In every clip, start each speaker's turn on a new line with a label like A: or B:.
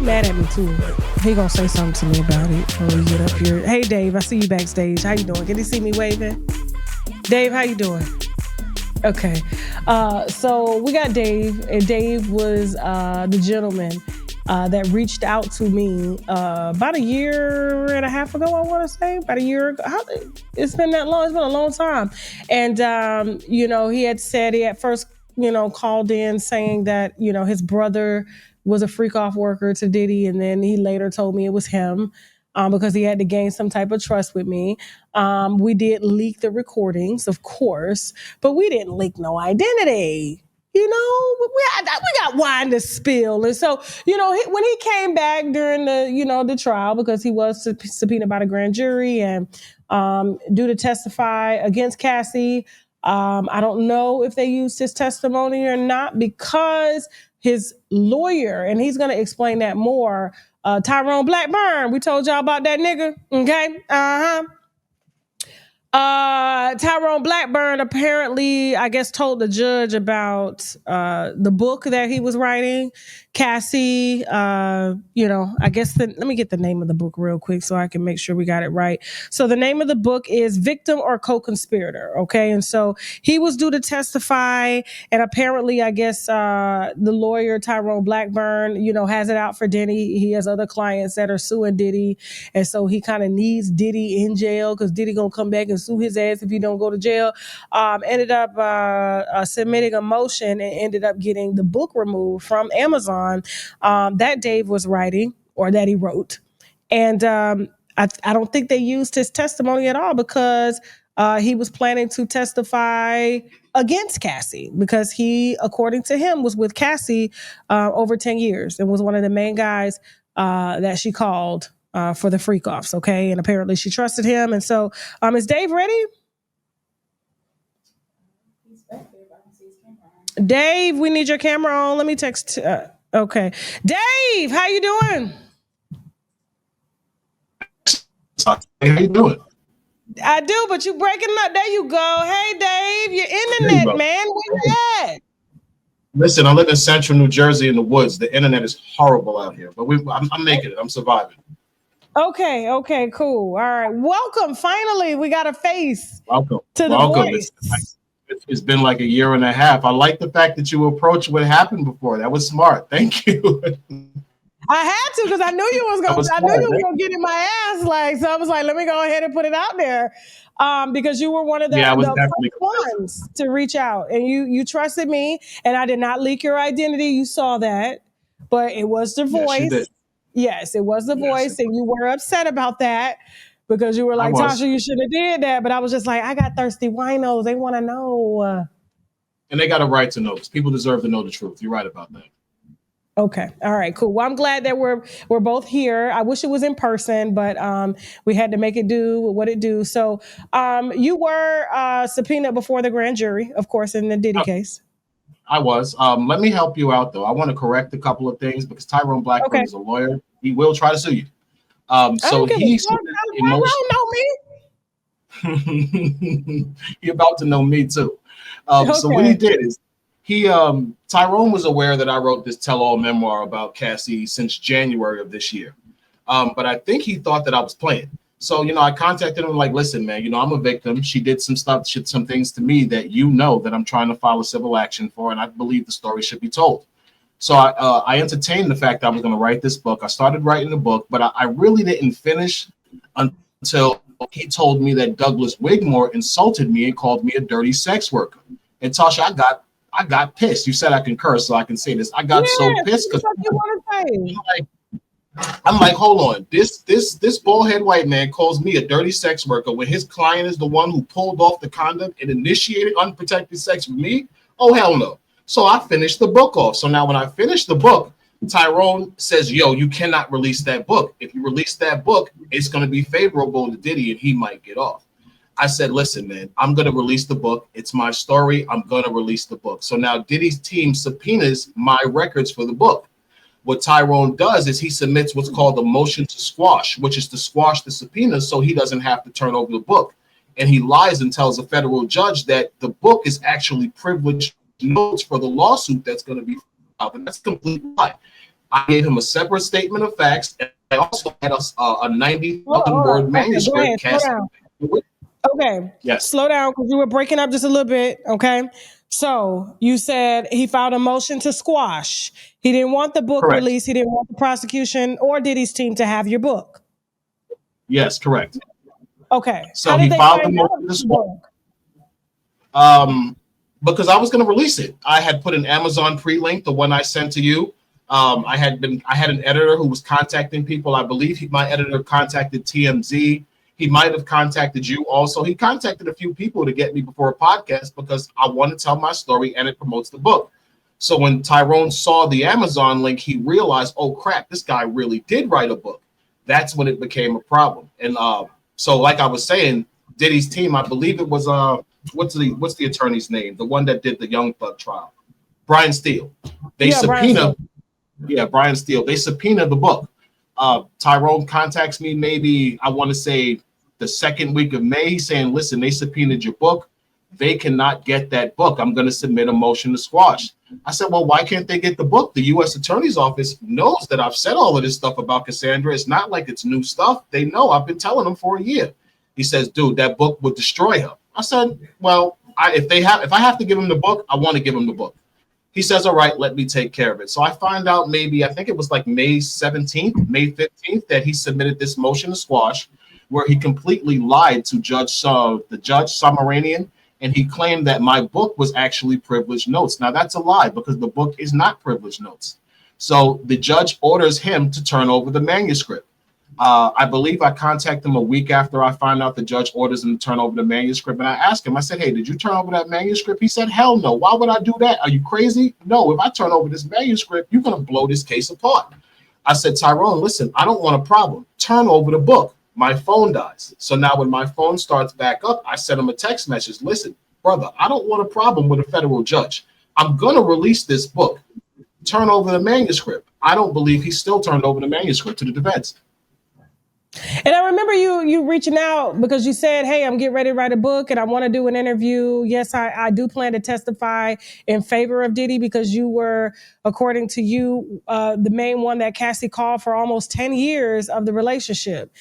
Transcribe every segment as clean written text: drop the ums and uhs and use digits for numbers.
A: mad at me too. He gonna say something to me about it when we get up here. Hey Dave, I see you backstage. How you doing? Can you see me waving? Dave, how you doing? Okay. So we got Dave, and Dave was the gentleman that reached out to me about a year and a half ago, I want to say. About a year ago. It's been that long. It's been a long time. And, he had said he at first, called in saying that, his brother was a Freakoff worker to Diddy. And then he later told me it was him because he had to gain some type of trust with me. We did leak the recordings, of course, but we didn't leak no identity. We got wine to spill. And so, when he came back during the trial, because he was subpoenaed by the grand jury and due to testify against Cassie, I don't know if they used his testimony or not, because his lawyer, and he's going to explain that more, Tyrone Blackburn, we told y'all about that nigga, okay? Tyrone Blackburn apparently, I guess, told the judge about the book that he was writing. Cassie, let me get the name of the book real quick so I can make sure we got it right. So the name of the book is Victim or Co-Conspirator, okay? And so he was due to testify, and apparently, I guess, the lawyer, Tyrone Blackburn, has it out for Diddy. He has other clients that are suing Diddy, and so he kind of needs Diddy in jail because Diddy gonna come back and sue his ass if he don't go to jail. Ended up submitting a motion and ended up getting the book removed from Amazon that Dave was writing, or that he wrote. And I don't think they used his testimony at all, because he was planning to testify against Cassie, because he, according to him, was with Cassie over 10 years and was one of the main guys that she called for the Freakoffs, okay? And apparently she trusted him. And so, is Dave ready? He's back there, but I don't see his camera on. Dave, we need your camera on. Let me text. Okay. Dave, how you doing?
B: How you doing?
A: I do, but you breaking up. There you go. Hey, Dave, your internet, man. Where you at?
B: Listen, I live in central New Jersey in the woods. The internet is horrible out here, but I'm making it. I'm surviving.
A: Okay, cool. All right. Welcome. Finally, we got a face.
B: Welcome.
A: To the voice.
B: It's been like a year and a half. I like the fact that you approached what happened before. That was smart. Thank you.
A: I had to, because I knew you was gonna get in my ass. So I was like, let me go ahead and put it out there. Because you were one of the first ones to reach out, and you trusted me, and I did not leak your identity. You saw that, but it was the voice. Yes, it was the voice, and you were upset about that because you were like, Tasha, you shouldn't have did that. But I was just like, I got thirsty winos. They want to know.
B: And they got a right to know, because people deserve to know the truth. You're right about that.
A: Okay. All right, cool. Well, I'm glad that we're both here. I wish it was in person, but we had to make it do what it do. So you were subpoenaed before the grand jury, of course, in the Diddy case.
B: I was. Let me help you out, though. I want to correct a couple of things, because Tyrone Blackburn is a lawyer. He will try to sue you. So he don't
A: know
B: me. You're about to know me too. So what he did is Tyrone was aware that I wrote this tell-all memoir about Cassie since January of this year. But I think he thought that I was playing. So, I contacted him like, listen, man, I'm a victim. She did some things to me that that I'm trying to file a civil action for, and I believe the story should be told. So I entertained the fact that I was going to write this book. I started writing the book, but I really didn't finish until he told me that Douglas Wigmore insulted me and called me a dirty sex worker. And Tasha, I got pissed. You said I can curse, so I can say this. I got so pissed because I'm like, hold on. This bald head white man calls me a dirty sex worker when his client is the one who pulled off the condom and initiated unprotected sex with me. Oh, hell no. So I finished the book off. So now when I finish the book, Tyrone says, yo, you cannot release that book. If you release that book, it's going to be favorable to Diddy and he might get off. I said, listen, man, I'm going to release the book. It's my story. I'm going to release the book. So now Diddy's team subpoenas my records for the book. What Tyrone does is he submits what's called a motion to squash, which is to squash the subpoena so he doesn't have to turn over the book. And he lies and tells a federal judge that the book is actually privileged notes for the lawsuit that's going to be filed. And that's a complete lie. I gave him a separate statement of facts, and I also had a 90,000
A: Hold
B: word
A: on. Okay, go
B: manuscript.
A: ahead. Slow
B: Cassie,
A: down. Okay.
B: yes,
A: Slow down because you were breaking up just a little bit. Okay. So you said he filed a motion to squash. He didn't want the book
B: correct.
A: released. He didn't want the prosecution or Diddy's team to have your book.
B: Yes, correct.
A: Okay.
B: So
A: How
B: he
A: did they
B: filed the
A: find out
B: motion to
A: about the
B: squash.
A: book?
B: Because I was going to release it. I had put an Amazon pre-link, the one I sent to you. I had an editor who was contacting people. I believe my editor contacted TMZ. He might have contacted you also. He contacted a few people to get me before a podcast because I want to tell my story and it promotes the book. So when Tyrone saw the Amazon link, he realized, oh crap, this guy really did write a book. That's when it became a problem. And so like I was saying, Diddy's team, I believe it was what's the attorney's name? The one that did the Young Thug trial, Brian Steele. They subpoena, Brian Steele. They subpoena the book. Tyrone contacts me maybe, I want to say the second week of May. He's saying, listen, they subpoenaed your book. They cannot get that book. I'm going to submit a motion to squash. I said, well, why can't they get the book? The U.S. Attorney's Office knows that I've said all of this stuff about Cassandra. It's not like it's new stuff. They know I've been telling them for a year. He says, dude, that book would destroy her. I said, well, if I have to give him the book, I want to give him the book. He says, all right, let me take care of it. So I find out I think it was like May 17th, May 15th, that he submitted this motion to squash, where he completely lied to the judge Summarian, and he claimed that my book was actually privileged notes. Now that's a lie because the book is not privileged notes. So the judge orders him to turn over the manuscript. I believe I contacted him a week after I find out the judge orders him to turn over the manuscript. And I asked him, I said, hey, did you turn over that manuscript? He said, hell no. Why would I do that? Are you crazy? No, if I turn over this manuscript, you're going to blow this case apart. I said, Tyrone, listen, I don't want a problem. Turn over the book. My phone dies. So now when my phone starts back up, I sent him a text message. Listen, brother, I don't want a problem with a federal judge. I'm going to release this book. Turn over the manuscript. I don't believe he still turned over the manuscript to the defense.
A: And I remember you reaching out because you said, hey, I'm getting ready to write a book and I want to do an interview. Yes, I do plan to testify in favor of Diddy because you were, according to you, the main one that Cassie called for almost 10 years of the relationship.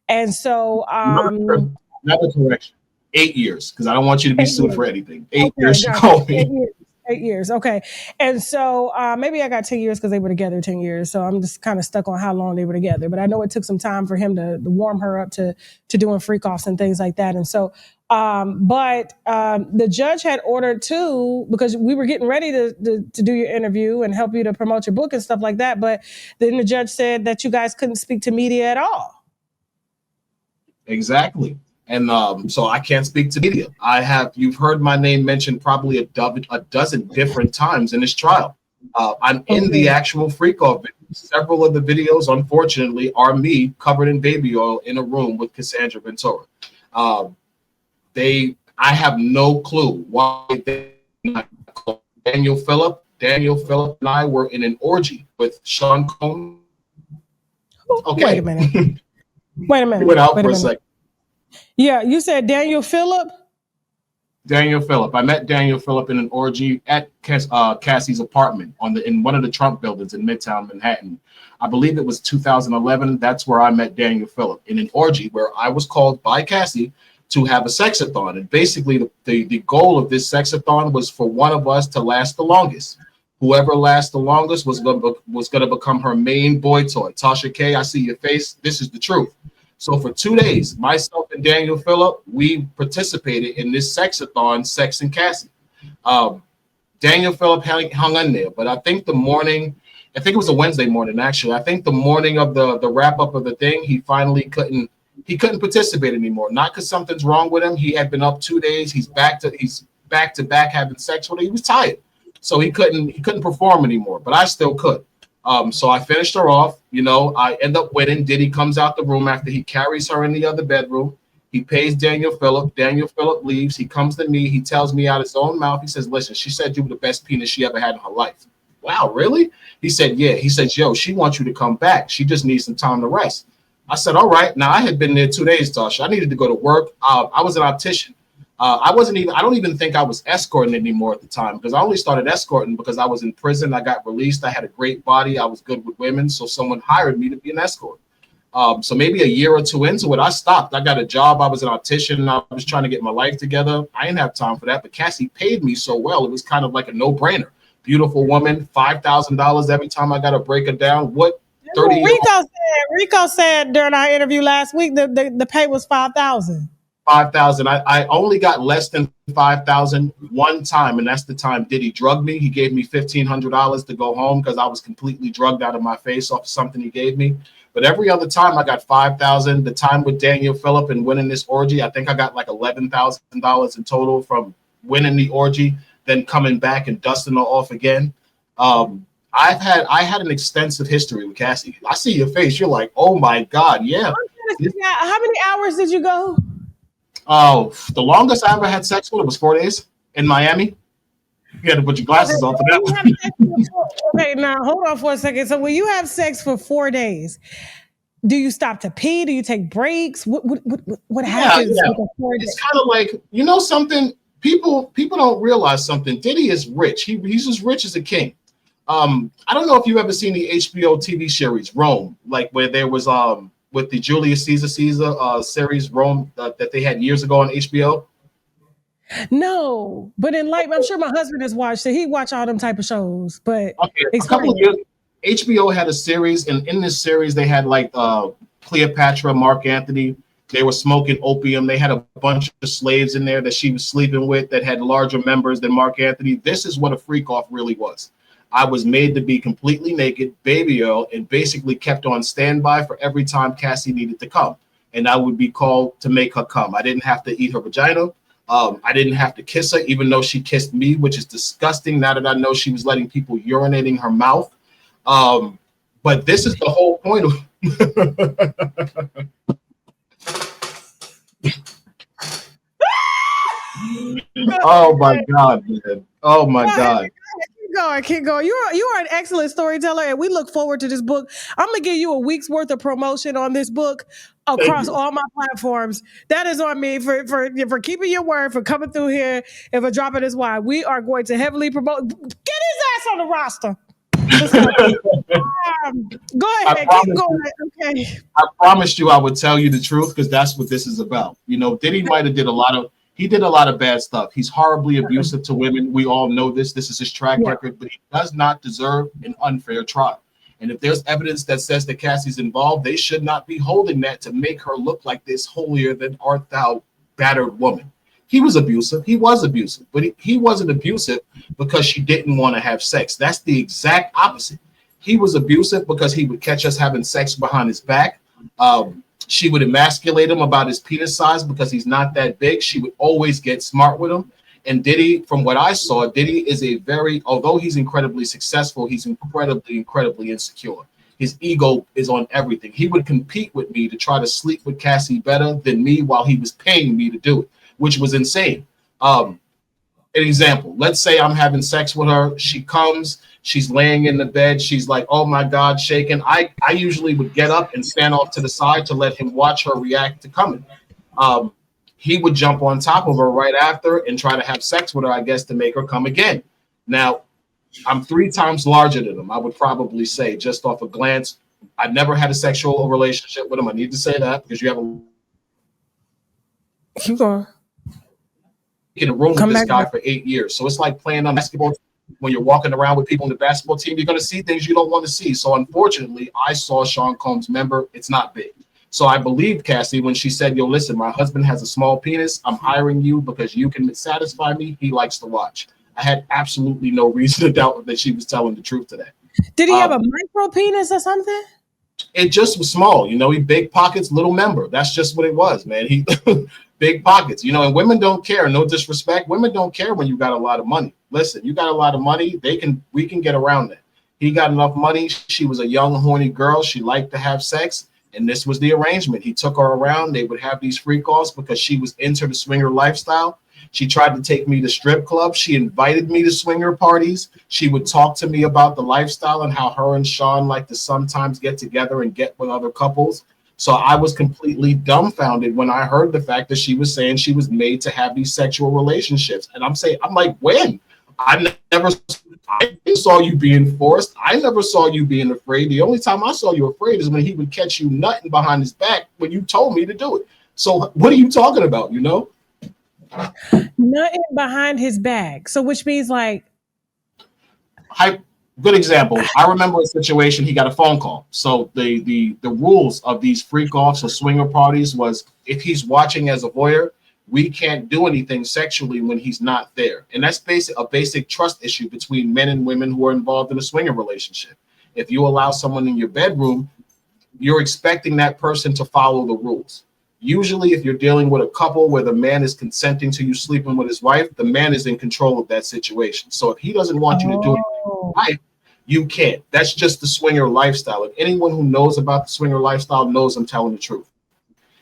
A: And so...
B: Another correction. 8 years, because I don't want you to be sued for anything. 8 years she
A: gotcha.
B: called me.
A: 8 years. Okay. And so maybe I got 10 years because they were together 10 years. So I'm just kind of stuck on how long they were together. But I know it took some time for him to warm her up to doing freak-offs and things like that. And so, the judge had ordered too, because we were getting ready to do your interview and help you to promote your book and stuff like that. But then the judge said that you guys couldn't speak to media at all.
B: Exactly. And so I can't speak to media. You've heard my name mentioned probably a dozen different times in this trial. I'm in the actual Freakoff video. Several of the videos, unfortunately, are me covered in baby oil in a room with Cassandra Ventura. I have no clue why they called Daniel Phillip. Daniel Phillip and I were in an orgy with Sean Combs. Okay.
A: Wait a minute. Wait a minute.
B: Went out for a second.
A: Yeah, you said Daniel Phillip?
B: Daniel Phillip. I met Daniel Phillip in an orgy at Cassie's apartment in one of the Trump buildings in Midtown Manhattan. I believe it was 2011. That's where I met Daniel Phillip in an orgy where I was called by Cassie to have a sexathon. And basically the goal of this sexathon was for one of us to last the longest. Whoever lasts the longest was going to become her main boy toy. Tasha K, I see your face. This is the truth. So for 2 days, myself and Daniel Phillip, we participated in this sexathon, Sex and Cassie. Daniel Phillip hung in there, but I think it was a Wednesday morning, actually. I think the morning of the wrap up of the thing, he finally couldn't participate anymore. Not because something's wrong with him. He had been up 2 days. He's back to back having sex with her. He was tired. So he couldn't perform anymore, but I still could. So I finished her off, I end up winning. Diddy comes out the room after he carries her in the other bedroom. He pays Daniel Phillip. Daniel Phillip leaves. He comes to me. He tells me out his own mouth. He says, listen, she said you were the best penis she ever had in her life. Wow, really? He said, yeah. He says, yo, she wants you to come back. She just needs some time to rest. I said, all right. Now I had been there 2 days, Tasha. I needed to go to work. I was an optician. I don't even think I was escorting anymore at the time, because I only started escorting because I was in prison. I got released. I had a great body. I was good with women. So someone hired me to be an escort. So maybe a year or two into it, I stopped. I got a job. I was an optician. I was trying to get my life together. I didn't have time for that. But Cassie paid me so well. It was kind of like a no-brainer. Beautiful woman, $5,000 every time I got to break her down. What 30
A: Rico said during our interview last week the pay was $5,000.
B: 5,000. I only got less than 5,000 one time, and that's the time Diddy drugged me. He gave me $1,500 to go home because I was completely drugged out of my face off of something he gave me. But every other time I got 5,000. The time with Daniel Phillip and winning this orgy, I think I got like $11,000 in total from winning the orgy, then coming back and dusting her off again. I had an extensive history with Cassie. I see your face. You're like, oh my God, yeah.
A: How many hours did you go?
B: Oh, the longest I ever had sex with was 4 days in Miami. You had to put your glasses on for that one.
A: Okay, now hold on for a second. So when you have sex for 4 days, do you stop to pee? Do you take breaks? What happens?
B: Yeah. It's kind of like, you know something? People don't realize something. Diddy is rich. He's as rich as a king. I don't know if you've ever seen the HBO TV series Rome, like where there was with the Julius Caesar series Rome that they had years ago on HBO.
A: No, but I'm sure my husband has watched it. He watch all them type of shows. But
B: okay, a couple of years, HBO had a series, and in this series they had like Cleopatra, Mark Antony. They were smoking opium. They had a bunch of slaves in there that she was sleeping with that had larger members than Mark Antony. This is what a freak-off really was. I was made to be completely naked, baby oil, and basically kept on standby for every time Cassie needed to come. And I would be called to make her come. I didn't have to eat her vagina. I didn't have to kiss her, even though she kissed me, which is disgusting now that I know she was letting people urinate in her mouth. But this is the whole point of oh my God, man. Oh my God.
A: Keep going. You are an excellent storyteller, and we look forward to this book. I'm gonna give you a week's worth of promotion on this book across all my platforms. That is on me for keeping your word, for coming through here, and for dropping this wine. We are going to heavily promote. Get his ass on the roster. Go ahead, keep going. Okay.
B: I promised you I would tell you the truth, because that's what this is about. You know, Diddy might have did a lot of bad stuff. He's horribly abusive to women. We all know this. This is his track record, but he does not deserve an unfair trial. And if there's evidence that says that Cassie's involved, they should not be holding that to make her look like this holier than art thou battered woman. He was abusive. He was abusive, but he wasn't abusive because she didn't want to have sex. That's the exact opposite. He was abusive because he would catch us having sex behind his back. She would emasculate him about his penis size because he's not that big. She would always get smart with him. And Diddy, from what I saw, Diddy is although he's incredibly successful, he's incredibly insecure. His ego is on everything. He would compete with me to try to sleep with Cassie better than me while he was paying me to do it, which was insane. An example, let's say I'm having sex with her. She comes, she's laying in the bed. She's like, oh my God, shaking. I usually would get up and stand off to the side to let him watch her react to coming. He would jump on top of her right after and try to have sex with her, I guess, to make her come again. Now, I'm 3 times larger than him, I would probably say, just off a glance. I never had a sexual relationship with him. I need to say that because you have a...
A: Keep going.
B: In a room with this guy for 8 years. So it's like playing on basketball. When you're walking around with people on the basketball team, you're going to see things you don't want to see. So unfortunately, I saw Sean Combs' member. It's not big. So I believed Cassie when she said, yo, listen, my husband has a small penis. I'm hiring you because you can satisfy me. He likes to watch. I had absolutely no reason to doubt that she was telling the truth to that.
A: Did he have a micro penis or something?
B: It just was small. You know, he big pockets, little member. That's just what it was, man. He big pockets, you know, and women don't care. No disrespect. Women don't care when you got a lot of money. Listen, you got a lot of money. We can get around that. He got enough money. She was a young, horny girl. She liked to have sex. And this was the arrangement. He took her around. They would have these freak-offs because she was into the swinger lifestyle. She tried to take me to strip clubs. She invited me to swinger parties. She would talk to me about the lifestyle and how her and Sean like to sometimes get together and get with other couples. So I was completely dumbfounded when I heard the fact that she was saying she was made to have these sexual relationships. And I'm like, when? I saw you being forced. I never saw you being afraid. The only time I saw you afraid is when he would catch you nutting behind his back when you told me to do it. So what are you talking about, you know?
A: Nothing behind his back. So which means like
B: good example. I remember a situation, he got a phone call. So the rules of these freak-offs or swinger parties was if he's watching as a voyeur, we can't do anything sexually when he's not there. And that's a basic trust issue between men and women who are involved in a swinger relationship. If you allow someone in your bedroom, you're expecting that person to follow the rules. Usually, if you're dealing with a couple where the man is consenting to you sleeping with his wife, the man is in control of that situation. So if he doesn't want you to do it with your wife, you can't. That's just the swinger lifestyle. And anyone who knows about the swinger lifestyle knows I'm telling the truth.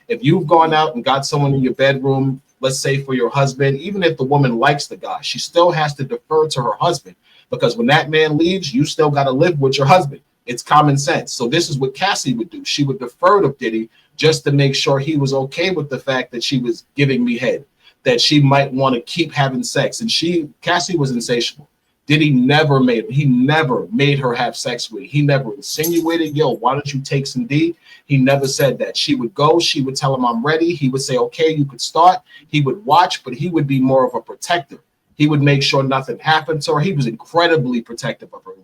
B: If you've gone out and got someone in your bedroom, let's say for your husband, even if the woman likes the guy, she still has to defer to her husband, because when that man leaves, you still got to live with your husband. It's common sense. So this is what Cassie would do. She would defer to Diddy just to make sure he was okay with the fact that she was giving me head, that she might want to keep having sex. And Cassie was insatiable. Diddy never made her have sex with. He never insinuated, yo, why don't you take some D? He never said that. She would go, she would tell him I'm ready. He would say, okay, you could start. He would watch, but he would be more of a protector. He would make sure nothing happened to her. He was incredibly protective of her.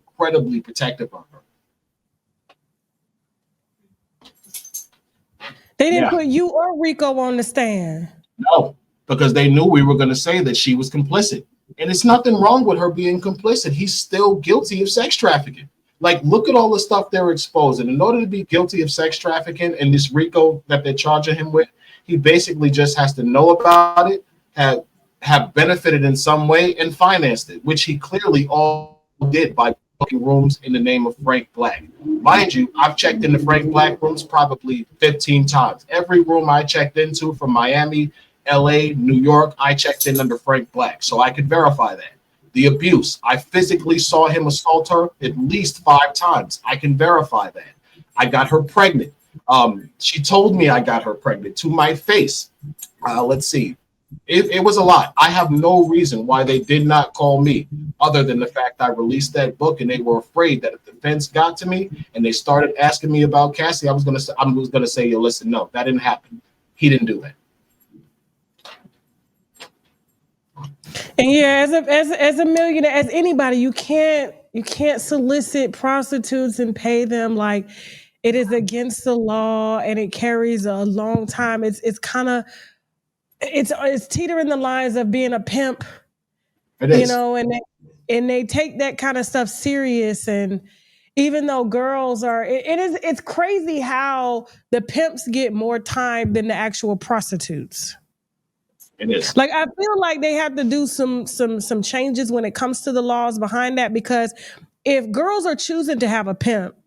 A: They didn't put you or Rico on the stand.
B: No, because they knew we were going to say that she was complicit. And it's nothing wrong with her being complicit. He's still guilty of sex trafficking. Like, look at all the stuff they're exposing. In order to be guilty of sex trafficking and this RICO that they're charging him with, he basically just has to know about it, have benefited in some way, and financed it, which he clearly all did by booking rooms in the name of Frank Black. Mind you, I've checked into Frank Black rooms probably 15 times. Every room I checked into from Miami, LA, New York, I checked in under Frank Black, so I could verify that. The abuse, I physically saw him assault her at least 5 times. I can verify that. I got her pregnant. She told me I got her pregnant to my face. Let's see. It was a lot. I have no reason why they did not call me other than the fact I released that book, and they were afraid that if the fence got to me and they started asking me about Cassie, I was gonna say, yo, listen, no, that didn't happen. He didn't do that.
A: And yeah, as a millionaire, as anybody, you can't solicit prostitutes and pay them. Like, it is against the law, and it carries a long time. It's teetering the lines of being a pimp. It is. You know, and they take that kind of stuff serious. And even though girls are, it's crazy how the pimps get more time than the actual prostitutes.
B: It is.
A: Like, I feel like they have to do some changes when it comes to the laws behind that, because if girls are choosing to have a pimp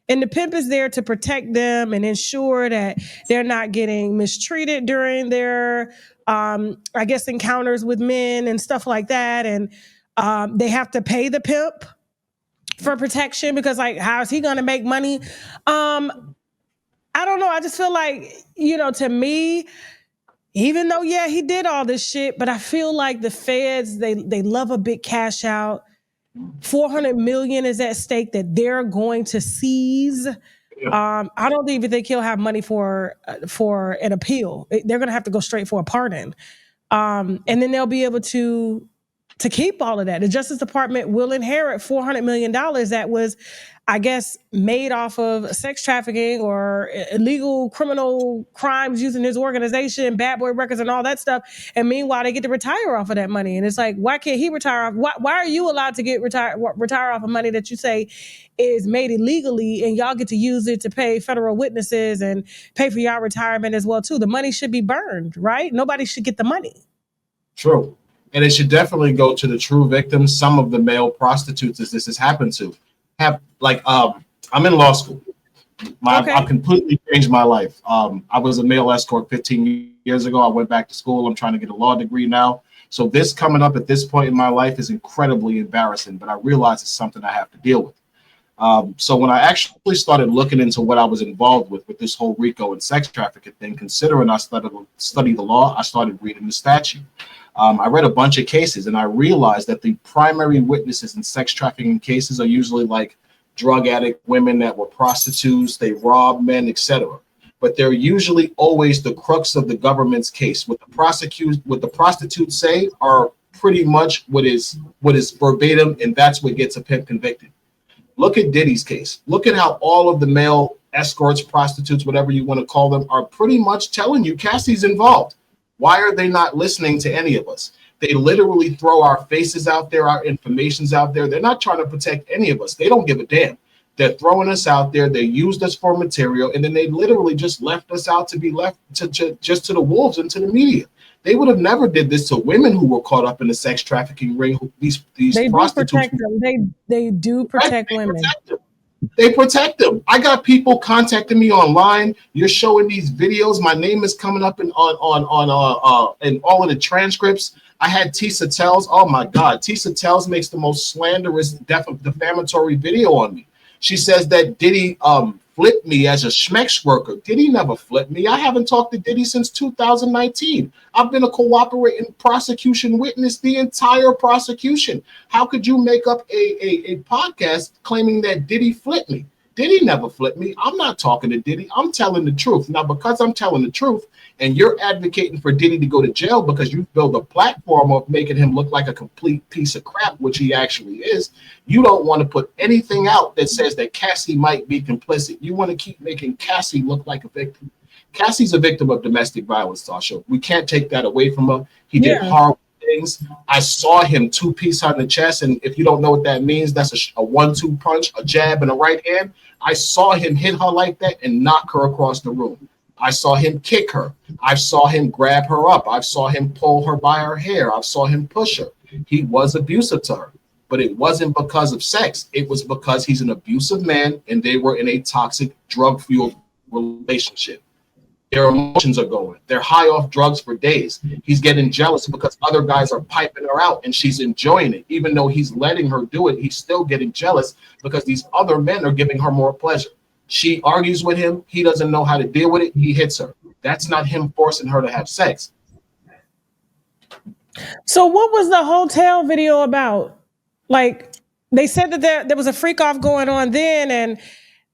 A: and the pimp is there to protect them and ensure that they're not getting mistreated during their, I guess, encounters with men and stuff like that, and they have to pay the pimp for protection because, like, how is he going to make money? I don't know. I just feel like, you know, to me, even though, yeah, he did all this shit, but I feel like the feds, they love a big cash out. $400 million is at stake that they're going to seize. Yeah. I don't even think he'll have money for an appeal. They're going to have to go straight for a pardon. And then they'll be able to keep all of that. The Justice Department will inherit $400 million that was, I guess, made off of sex trafficking or illegal criminal crimes using his organization, bad boy records and all that stuff. And meanwhile, they get to retire off of that money. And it's like, why can't he retire off? Why are you allowed to retire off of money that you say is made illegally, and y'all get to use it to pay federal witnesses and pay for y'all retirement as well, too? The money should be burned, right? Nobody should get the money.
B: True. And it should definitely go to the true victims. Some of the male prostitutes that this has happened to have, like, I'm in law school. I've completely changed my life. I was a male escort 15 years ago. I went back to school. I'm trying to get a law degree now. So this coming up at this point in my life is incredibly embarrassing, but I realize it's something I have to deal with. So when I actually started looking into what I was involved with this whole RICO and sex trafficking thing, considering I studied the law, I started reading the statute. I read a bunch of cases, and I realized that the primary witnesses in sex trafficking cases are usually like drug addict women that were prostitutes, they robbed men, etc. But they're usually always the crux of the government's case. What the prostitutes say are pretty much what is verbatim, and that's what gets a pimp convicted. Look at Diddy's case. Look at how all of the male escorts, prostitutes, whatever you want to call them, are pretty much telling you Cassie's involved. Why are they not listening to any of us? They literally throw our faces out there, our information's out there. They're not trying to protect any of us. They don't give a damn. They're throwing us out there. They used us for material, and then they literally just left us out to be left to just to the wolves and to the media. They would have never did this to women who were caught up in the sex trafficking ring. These
A: they
B: prostitutes.
A: Do protect them. They do protect women.
B: They protect them. I got people contacting me online. You're showing these videos. My name is coming up in all of the transcripts. I had Tisa Tells. Oh my God, Tisa Tells makes the most slanderous, defamatory video on me. She says that Diddy flipped me as a schmex worker. Diddy never flipped me. I haven't talked to Diddy since 2019. I've been a cooperating prosecution witness the entire prosecution. How could you make up a podcast claiming that Diddy flipped me? Diddy never flipped me. I'm not talking to Diddy. I'm telling the truth. Now, because I'm telling the truth and you're advocating for Diddy to go to jail because you built a platform of making him look like a complete piece of crap, which he actually is, you don't want to put anything out that says that Cassie might be complicit. You want to keep making Cassie look like a victim. Cassie's a victim of domestic violence, Tasha. We can't take that away from her. He did horrible things. I saw him two-piece her in the chest, and if you don't know what that means, that's a 1-2 punch, a jab and a right hand. I saw him hit her like that and knock her across the room. I saw him kick her. I saw him grab her up. I saw him pull her by her hair. I saw him push her. He was abusive to her, but it wasn't because of sex. It was because he's an abusive man and they were in a toxic, drug-fueled relationship. Their emotions are going. They're high off drugs for days. He's getting jealous because other guys are piping her out and she's enjoying it. Even though he's letting her do it, he's still getting jealous because these other men are giving her more pleasure. She argues with him. He doesn't know how to deal with it. He hits her. That's not him forcing her to have sex.
A: So what was the hotel video about? Like, they said that there was a freak off going on then, and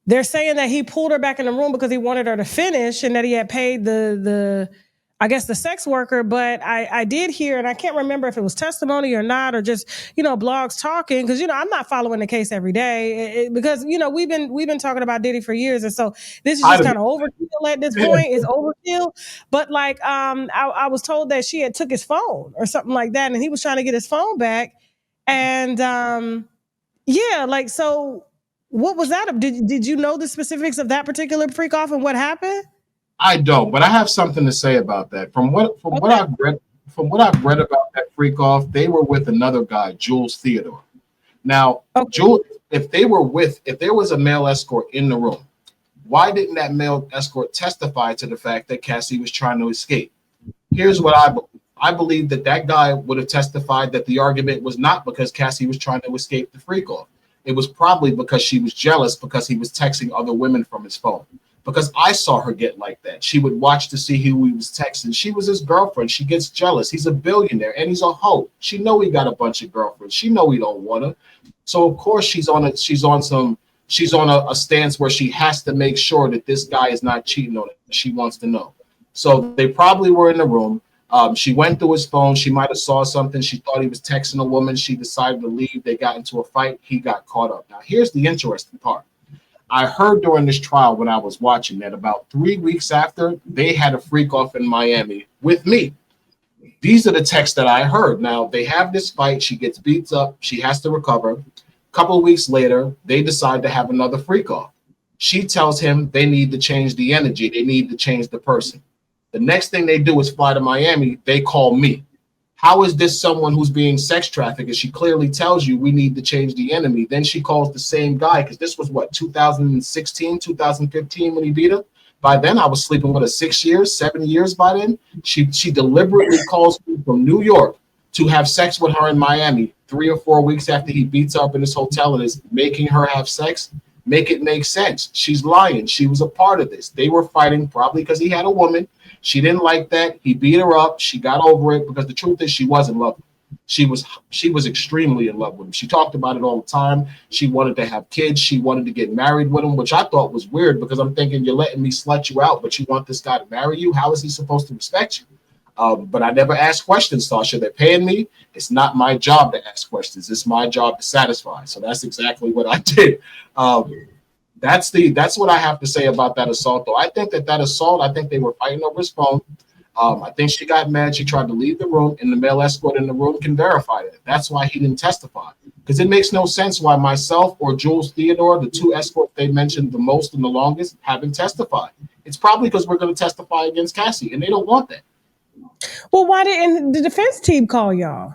A: they're saying that he pulled her back in the room because he wanted her to finish and that he had paid the sex worker. But I did hear, and I can't remember if it was testimony or not, or just, blogs talking. Cause I'm not following the case every day because, we've been talking about Diddy for years. And so this is just kind of overkill at this point. It's overkill. But like, I was told that she had took his phone or something like that. And he was trying to get his phone back. And so what was that? Did you know the specifics of that particular freak off and what happened?
B: I don't, but I have something to say about that. From what I've read about that freak off, they were with another guy, Jules Theodore. Now, Jules, if there was a male escort in the room, why didn't that male escort testify to the fact that Cassie was trying to escape? Here's what I believe. I believe that guy would have testified that the argument was not because Cassie was trying to escape the freak off. It was probably because she was jealous because he was texting other women from his phone. Because I saw her get like that. She would watch to see who he was texting. She was his girlfriend. She gets jealous. He's a billionaire and he's a hoe. She know he got a bunch of girlfriends. She know he don't want her. So of course she's on a stance where she has to make sure that this guy is not cheating on her. She wants to know. So they probably were in the room. She went through his phone. She might have saw something. She thought he was texting a woman. She decided to leave. They got into a fight. He got caught up. Now here's the interesting part. I heard during this trial when I was watching that about 3 weeks after, they had a freak off in Miami with me. These are the texts that I heard. Now, they have this fight. She gets beat up. She has to recover. A couple of weeks later, they decide to have another freak off. She tells him they need to change the energy. They need to change the person. The next thing they do is fly to Miami. They call me. How is this someone who's being sex trafficked? And she clearly tells you we need to change the enemy. Then she calls the same guy, because this was 2016, 2015 when he beat her. By then, I was sleeping with her 6 years, 7 years by then. She deliberately calls me from New York to have sex with her in Miami 3 or 4 weeks after he beats her up in his hotel and is making her have sex, make it make sense. She's lying. She was a part of this. They were fighting probably because he had a woman. She didn't like that. He beat her up. She got over it because the truth is she was in love with him. She was extremely in love with him. She talked about it all the time. She wanted to have kids. She wanted to get married with him, which I thought was weird because I'm thinking you're letting me slut you out, but you want this guy to marry you? How is he supposed to respect you? But I never asked questions, Sasha. They're paying me. It's not my job to ask questions. It's my job to satisfy. So that's exactly what I did. That's what I have to say about that assault, though. I think that assault, I think they were fighting over his phone. I think she got mad. She tried to leave the room, and the male escort in the room can verify that. That's why he didn't testify. Because it makes no sense why myself or Jules Theodore, the two escorts they mentioned the most and the longest, haven't testified. It's probably because we're going to testify against Cassie, and they don't want that.
A: Well, why didn't the defense team call y'all?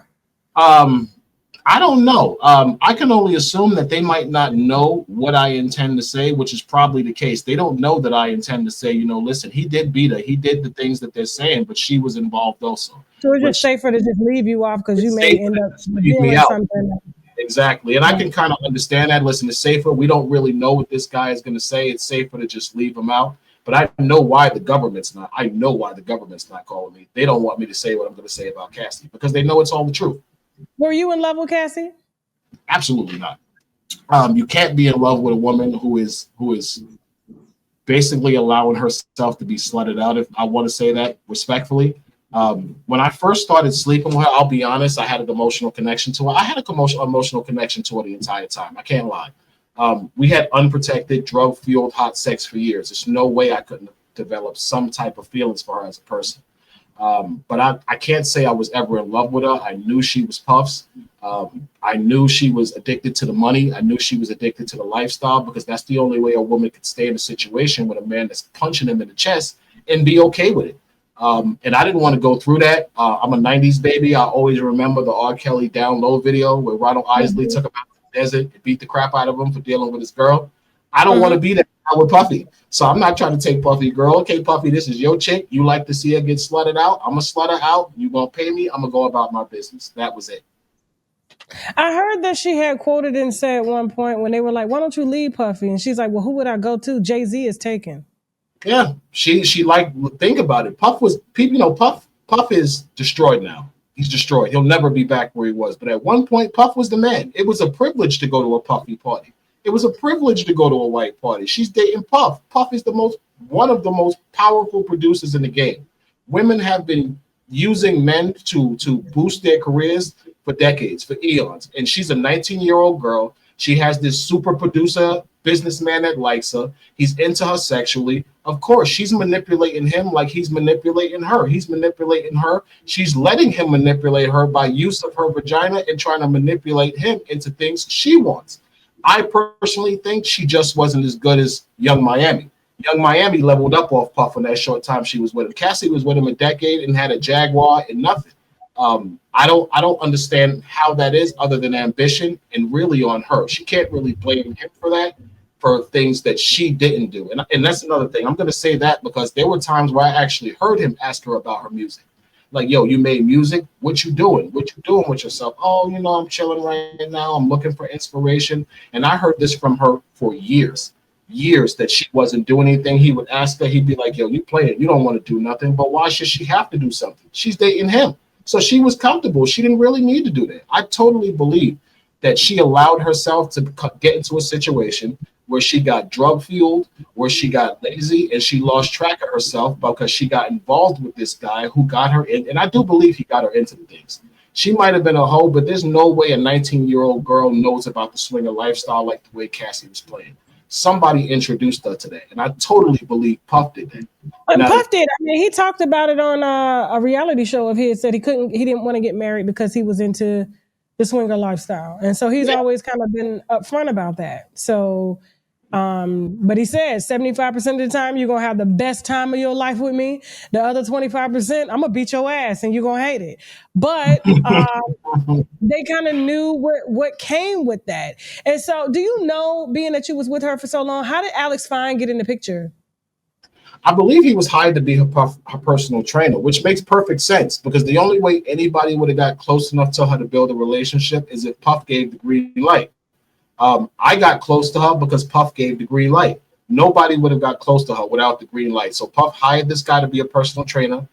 B: I don't know. I can only assume that they might not know what I intend to say, which is probably the case. They don't know that I intend to say, listen, he did beat her. He did the things that they're saying, but she was involved also.
A: So it's just safer to just leave you off because you may end up doing something.
B: Exactly. And I can kind of understand that. Listen, it's safer. We don't really know what this guy is going to say. It's safer to just leave him out. But I know why the government's not. I know why the government's not calling me. They don't want me to say what I'm going to say about Cassie because they know it's all the truth.
A: Were you in love with Cassie?
B: Absolutely not. You can't be in love with a woman who is basically allowing herself to be slutted out, if I want to say that respectfully. When I first started sleeping with her, I'll be honest, I had an emotional connection to her. I had an emotional connection to her the entire time. I can't lie. We had unprotected, drug-fueled hot sex for years. There's no way I couldn't have developed some type of feelings for her as a person. But I can't say I was ever in love with her. I knew she was Puff's. I knew she was addicted to the money. I knew she was addicted to the lifestyle because that's the only way a woman could stay in a situation with a man that's punching him in the chest and be okay with it. And I didn't want to go through that. I'm a 90s baby. I always remember the R. Kelly Down Low video where Ronald Isley took him out to the desert and beat the crap out of him for dealing with his girl. I don't want to be that with Puffy. So I'm not trying to take Puffy, girl. Okay, Puffy, this is your chick. You like to see her get slutted out. I'm going to slut her out. You going to pay me. I'm going to go about my business. That was it.
A: I heard that she had quoted and said at one point when they were like, why don't you leave Puffy? And she's like, well, who would I go to? Jay-Z is taken.
B: Yeah, she like, think about it. Puff is destroyed now. He's destroyed. He'll never be back where he was. But at one point, Puff was the man. It was a privilege to go to a Puffy party. It was a privilege to go to a white party. She's dating Puff. Puff is one of the most powerful producers in the game. Women have been using men to boost their careers for decades, for eons. And she's a 19-year-old girl. She has this super producer businessman that likes her. He's into her sexually. Of course, she's manipulating him like he's manipulating her. He's manipulating her. She's letting him manipulate her by use of her vagina and trying to manipulate him into things she wants. I personally think she just wasn't as good as Young Miami. Young Miami leveled up off Puff in that short time she was with him. Cassie was with him a decade and had a Jaguar and nothing. I don't understand how that is other than ambition and really on her. She can't really blame him for that, for things that she didn't do. And that's another thing. I'm going to say that because there were times where I actually heard him ask her about her music. Like, yo, you made music. What you doing? What you doing with yourself? Oh, I'm chilling right now. I'm looking for inspiration. And I heard this from her for years that she wasn't doing anything. He would ask her. He'd be like, yo, you playing. You don't want to do nothing. But why should she have to do something? She's dating him. So she was comfortable. She didn't really need to do that. I totally believe that she allowed herself to get into a situation where she got drug fueled, where she got lazy, and she lost track of herself because she got involved with this guy who got her in. And I do believe he got her into the things. She might have been a hoe, but there's no way a 19-year-old girl knows about the swinger lifestyle like the way Cassie was playing. Somebody introduced her to that, and I totally believe Puff did that.
A: Puff did. I mean, he talked about it on a reality show of his. Said he didn't want to get married because he was into the swinger lifestyle, and so he's always kind of been upfront about that. So, but he said 75% of the time you're gonna have the best time of your life with me. The other 25%, I'm gonna beat your ass and you're gonna hate it. But they kind of knew what came with that. And so, do you know, being that you was with her for so long, how did Alex Fine get in the picture?
B: I believe he was hired to be her personal trainer, which makes perfect sense because the only way anybody would have got close enough to her to build a relationship is if Puff gave the green light. I got close to her because Puff gave the green light. Nobody would have got close to her without the green light. So Puff hired this guy to be a personal trainer.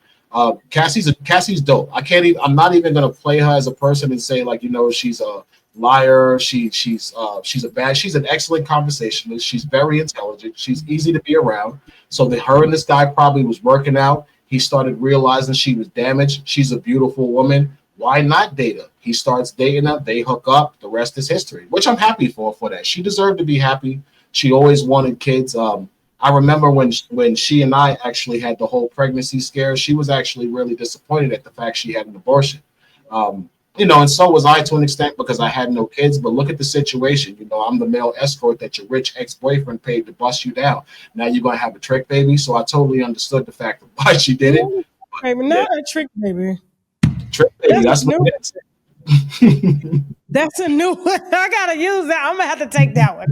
B: Cassie's dope. I can't even. I'm not even gonna play her as a person and say like she's a liar. She's an excellent conversationalist. She's very intelligent. She's easy to be around. So her and this guy probably was working out. He started realizing she was damaged. She's a beautiful woman. Why not date her? He starts dating her. They hook up. The rest is history, which I'm happy for that. She deserved to be happy. She always wanted kids. I remember when she and I actually had the whole pregnancy scare, she was actually really disappointed at the fact she had an abortion. And so was I to an extent because I had no kids. But look at the situation. I'm the male escort that your rich ex-boyfriend paid to bust you down. Now you're going to have a trick baby. So I totally understood the fact of why she did it.
A: Baby, not a trick baby.
B: Trick baby. That's what it is.
A: That's a new one. I gotta use that. I'm gonna have to take that one.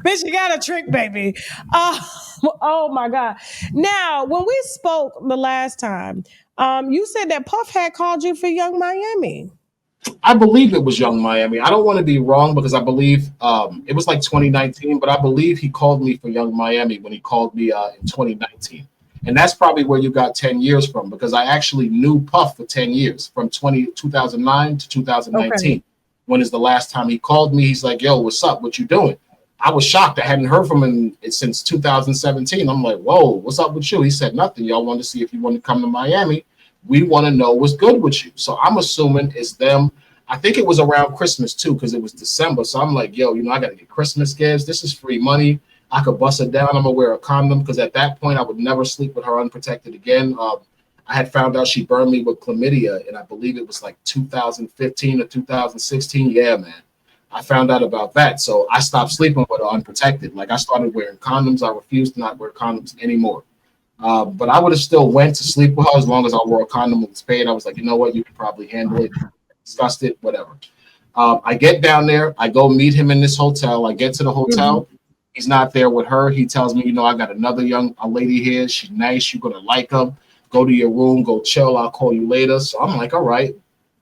A: Bitch, you got a trick baby. Oh my God. Now, when we spoke the last time, you said that Puff had called you for Young Miami.
B: I believe it was Young Miami. I don't want to be wrong because I believe it was like 2019, but I believe he called me for Young Miami when he called me in 2019. And that's probably where you got 10 years from because I actually knew Puff for 10 years from 2009 to 2019. Okay. When is the last time he called me? He's like, yo, what's up? What you doing? I was shocked. I hadn't heard from him since 2017. I'm like, whoa, what's up with you? He said nothing. Y'all want to see if you want to come to Miami. We want to know what's good with you. So I'm assuming it's them. I think it was around Christmas too because it was December. So I'm like, yo, I got to get Christmas gifts. This is free money. I could bust it down. I'm going to wear a condom because at that point I would never sleep with her unprotected again. I had found out she burned me with chlamydia, and I believe it was like 2015 or 2016. Yeah, man. I found out about that. So I stopped sleeping with her unprotected. Like I started wearing condoms. I refused to not wear condoms anymore. But I would have still went to sleep with her as long as I wore a condom and was paid. I was like, you know what? You can probably handle it. Discussed it, whatever. I get down there. I go meet him in this hotel. I get to the hotel. Mm-hmm. He's not there with her. He tells me, I got another a lady here. She's nice. You're going to like her. Go to your room. Go chill. I'll call you later. So I'm like, all right,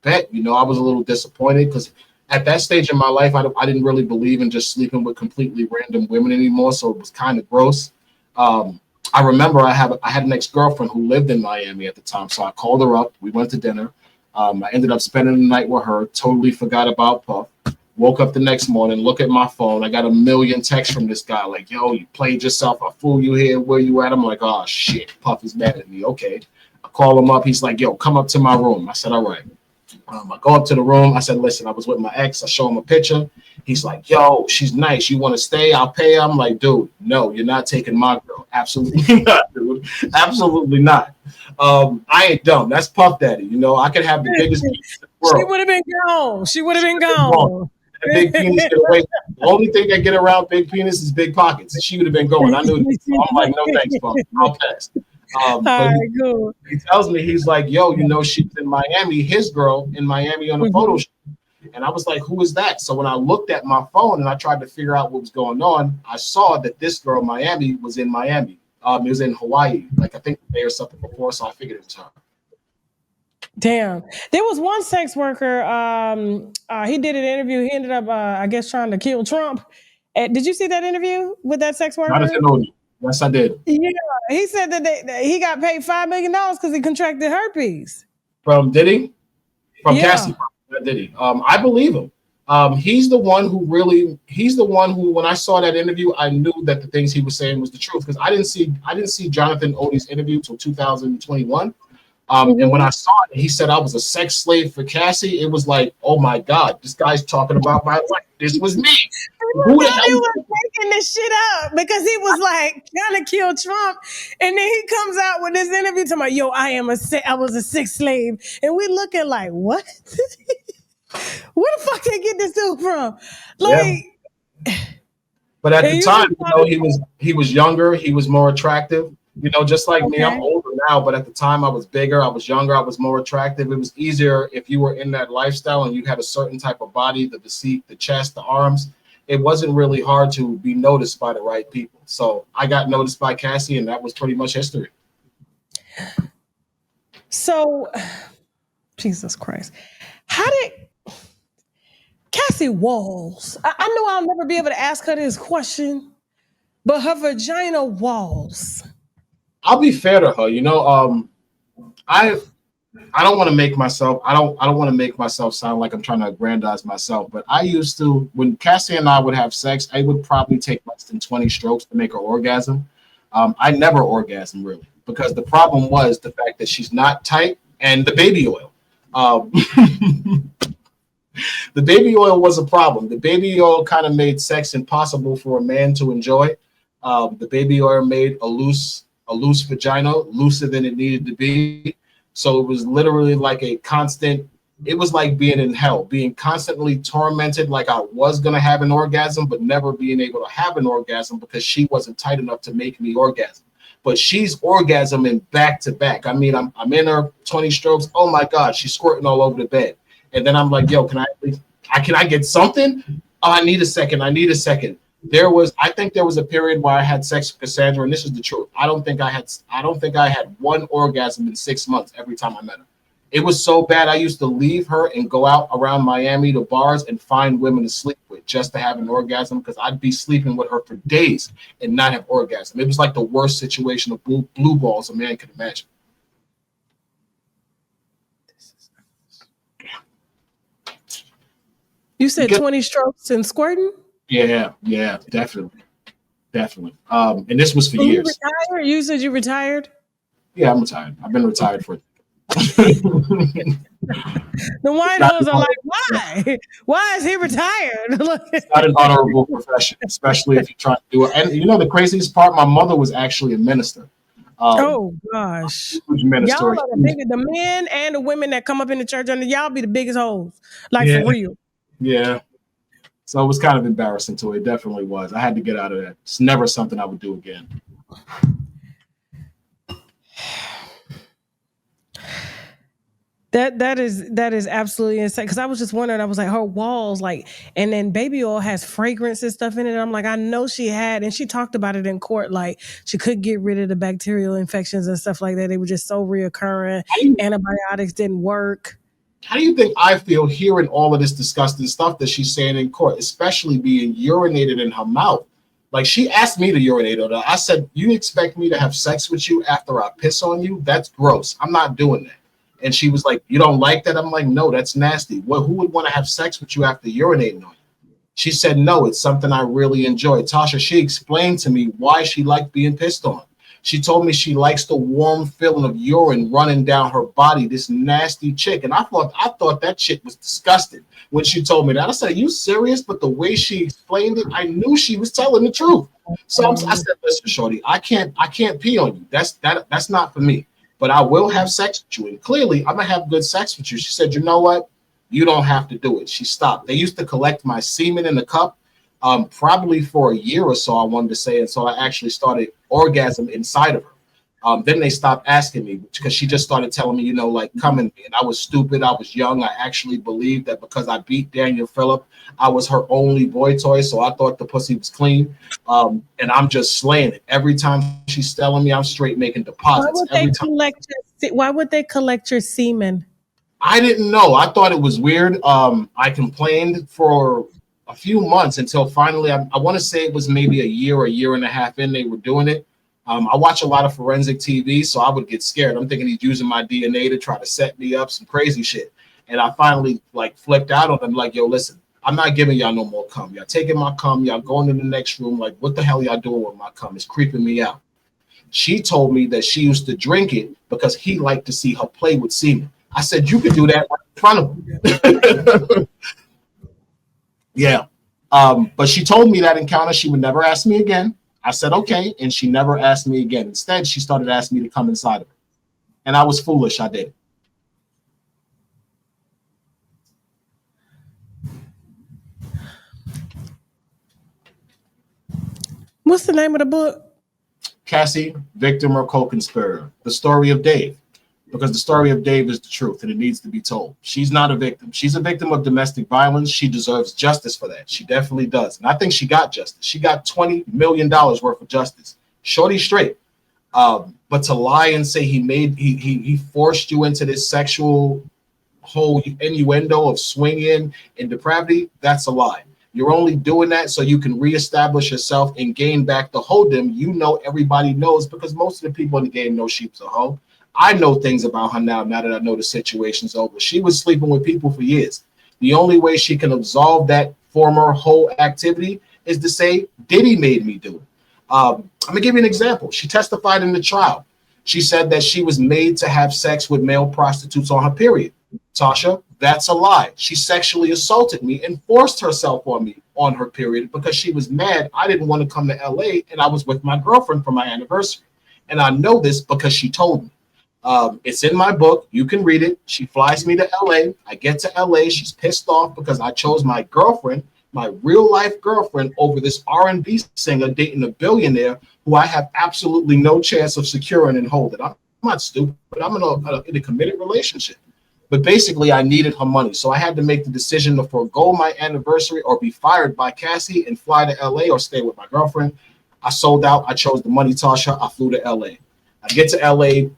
B: bet. I was a little disappointed because at that stage in my life, I didn't really believe in just sleeping with completely random women anymore. So it was kind of gross. I remember I had an ex-girlfriend who lived in Miami at the time. So I called her up. We went to dinner. I ended up spending the night with her. Totally forgot about Puff. Woke up the next morning, look at my phone. I got a million texts from this guy like, yo, you played yourself. I fooled you here. Where you at? I'm like, oh, shit. Puff is mad at me. Okay. I call him up. He's like, yo, come up to my room. I said, all right. I go up to the room. I said, listen, I was with my ex. I show him a picture. He's like, yo, she's nice. You want to stay? I'll pay her. I'm like, dude, no, you're not taking my girl. Absolutely not, dude. Absolutely not. I ain't dumb. That's Puff Daddy. I could have the biggest penis in the world.
A: She would have been gone. She would have been gone.
B: Big penis get away. The only thing that get around big penis is big pockets. She would have been going. I knew that. So I'm like, no thanks, Puff. I'll pass. He tells me, he's like, yo, she's in Miami, his girl in Miami on a photo shoot. And I was like, who is that? So when I looked at my phone and I tried to figure out what was going on, I saw that this girl, Miami, was in Miami. It was in Hawaii, like I think the day or something before. So I figured it was her.
A: Damn. There was one sex worker, he did an interview. He ended up, I guess, trying to kill Trump. Did you see that interview with that sex worker?
B: Yes, I did.
A: Yeah. He said that he got paid $5 million because he contracted herpes.
B: From Diddy? From Cassie, from Diddy. I believe him. He's the one who, when I saw that interview, I knew that the things he was saying was the truth because I didn't see Jonathan Odie's interview till 2021. And when I saw it, he said I was a sex slave for Cassie. It was like, oh my God, this guy's talking about my life. This was me.
A: Who the hell he was making this shit up because he was like trying to kill Trump, and then he comes out with this interview talking about, yo, I was a sex slave, and we looking like, what? Where the fuck they get this dude from? Like,
B: yeah. But at the time, he was younger, he was more attractive. Just like me, I'm older now, but at the time I was bigger, I was younger, I was more attractive. It was easier if you were in that lifestyle and you had a certain type of body, the physique, the chest, the arms. it wasn't really hard to be noticed by the right people. So I got noticed by Cassie, and that was pretty much history.
A: So, Jesus Christ. How did Cassie Walls, I know I'll never be able to ask her this question, but her vagina walls.
B: I'll be fair to her, I don't want to make myself I don't want to make myself sound like I'm trying to aggrandize myself, but I used to, when Cassie and I would have sex, I would probably take less than 20 strokes to make her orgasm. I never orgasm really, because the problem was the fact that she's not tight and the baby oil. The baby oil was a problem. The baby oil kind of made sex impossible for a man to enjoy. The baby oil made a loose vagina looser than it needed to be. So it was literally like it was like being in hell, being constantly tormented, like I was going to have an orgasm, but never being able to have an orgasm because she wasn't tight enough to make me orgasm. But she's orgasming back to back. I mean, I'm in her 20 strokes. Oh my God, she's squirting all over the bed. And then I'm like, yo, can I get something? Oh, I need a second. I think there was a period where I had sex with Cassandra, and this is the truth. I don't think I had one orgasm in 6 months every time I met her. It was so bad. I used to leave her and go out around Miami to bars and find women to sleep with just to have an orgasm, because I'd be sleeping with her for days and not have orgasm. It was like the worst situation of blue balls a man could imagine.
A: You said 20 strokes and squirting?
B: Yeah, definitely. And this was for years.
A: You retired? You said you retired?
B: Yeah, I'm retired. I've been retired for
A: The wine hoes are like, why? Why is he retired?
B: It's not an honorable profession, especially if you try to do it. And the craziest part, my mother was actually a minister.
A: Oh gosh. Y'all are the men and the women that come up in the church under y'all be the biggest hoes. Like for real.
B: Yeah. So it was kind of embarrassing to her. It definitely was. I had to get out of that. It's never something I would do again.
A: That is absolutely insane. Because I was just wondering, I was like, her walls, like, and then baby oil has fragrance and stuff in it. I'm like, I know she had, and she talked about it in court, like she could get rid of the bacterial infections and stuff like that. They were just so reoccurring. Antibiotics didn't work.
B: How do you think I feel hearing all of this disgusting stuff that she's saying in court, especially being urinated in her mouth? Like, she asked me to urinate on her. I said, you expect me to have sex with you after I piss on you? That's gross. I'm not doing that. And she was like, you don't like that? I'm like, no, that's nasty. Well, who would want to have sex with you after urinating on you? She said, no, it's something I really enjoy. Tasha, she explained to me why she liked being pissed on. She told me she likes the warm feeling of urine running down her body, this nasty chick. And I thought that shit was disgusting when she told me that. I said, are you serious? But the way she explained it, I knew she was telling the truth. So I said, listen, shorty, I can't pee on you. That's not for me. But I will have sex with you. And clearly, I'm going to have good sex with you. She said, you know what? You don't have to do it. She stopped. They used to collect my semen in the cup probably for a year or so, I wanted to say. And so I actually started orgasm inside of her. Then they stopped asking me because she just started telling me, like, come in. And I was stupid. I was young. I actually believed that because I beat Daniel Phillip, I was her only boy toy. So I thought the pussy was clean. And I'm just slaying it. Every time she's telling me, I'm straight making deposits.
A: Why would they collect your semen?
B: I didn't know. I thought it was weird. I complained for a few months until finally, I want to say it was maybe a year and a half in, they were doing it. I watch a lot of forensic TV, so I would get scared. I'm thinking he's using my DNA to try to set me up, some crazy shit. And I finally flipped out on him, like, yo, listen, I'm not giving y'all no more cum. Y'all taking my cum, y'all going to the next room. Like, what the hell y'all doing with my cum? It's creeping me out. She told me that she used to drink it because he liked to see her play with semen. I said, you could do that right in front of him. Yeah. But she told me that encounter, she would never ask me again. I said, okay. And she never asked me again. Instead, she started asking me to come inside of her. And I was foolish. I did.
A: What's the name of the book?
B: Cassie, Victim or Co-Conspirator. The Story of Dave. because the story of Dave is the truth and it needs to be told. She's not a victim. She's a victim of domestic violence. She deserves justice for that. She definitely does. And I think she got justice. She got $20 million worth of justice. Shorty straight. But to lie and say he forced you into this sexual whole innuendo of swinging and depravity, that's a lie. You're only doing that so you can reestablish yourself and gain back the hold'em. You know, everybody knows, because most of the people in the game know she was a hoe. I know things about her now that I know the situation's over. She was sleeping with people for years. The only way she can absolve that former hoe activity is to say Diddy made me do it. I'm gonna give you an example. She testified in the trial. She said that she was made to have sex with male prostitutes on her period. Tasha, that's a lie. She sexually assaulted me and forced herself on me on her period because she was mad I didn't want to come to LA and I was with my girlfriend for my anniversary. And I know this because she told me. It's in my book. You can read it. She flies me to LA. I get to LA. She's pissed off because I chose my girlfriend, my real life girlfriend, over this R&B singer dating a billionaire who I have absolutely no chance of securing and holding. I'm not stupid. I'm in a committed relationship. But basically, I needed her money. So I had to make the decision to forego my anniversary or be fired by Cassie and fly to LA or stay with my girlfriend. I sold out. I chose the money, Tasha. I flew to LA. I get to LA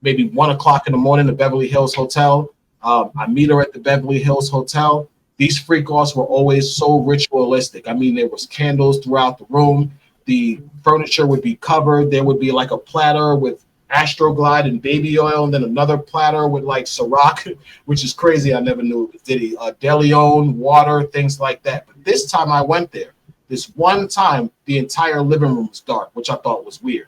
B: maybe 1 o'clock in the morning, the Beverly Hills Hotel. I meet her at the Beverly Hills Hotel. These freak-offs were always so ritualistic. I mean, there was candles throughout the room. The furniture would be covered. There would be like a platter with Astroglide and baby oil, and then another platter with like Ciroc, which is crazy. I never knew it was Diddy. DeLeon, water, things like that. But this time I went there. This one time, the entire living room was dark, which I thought was weird.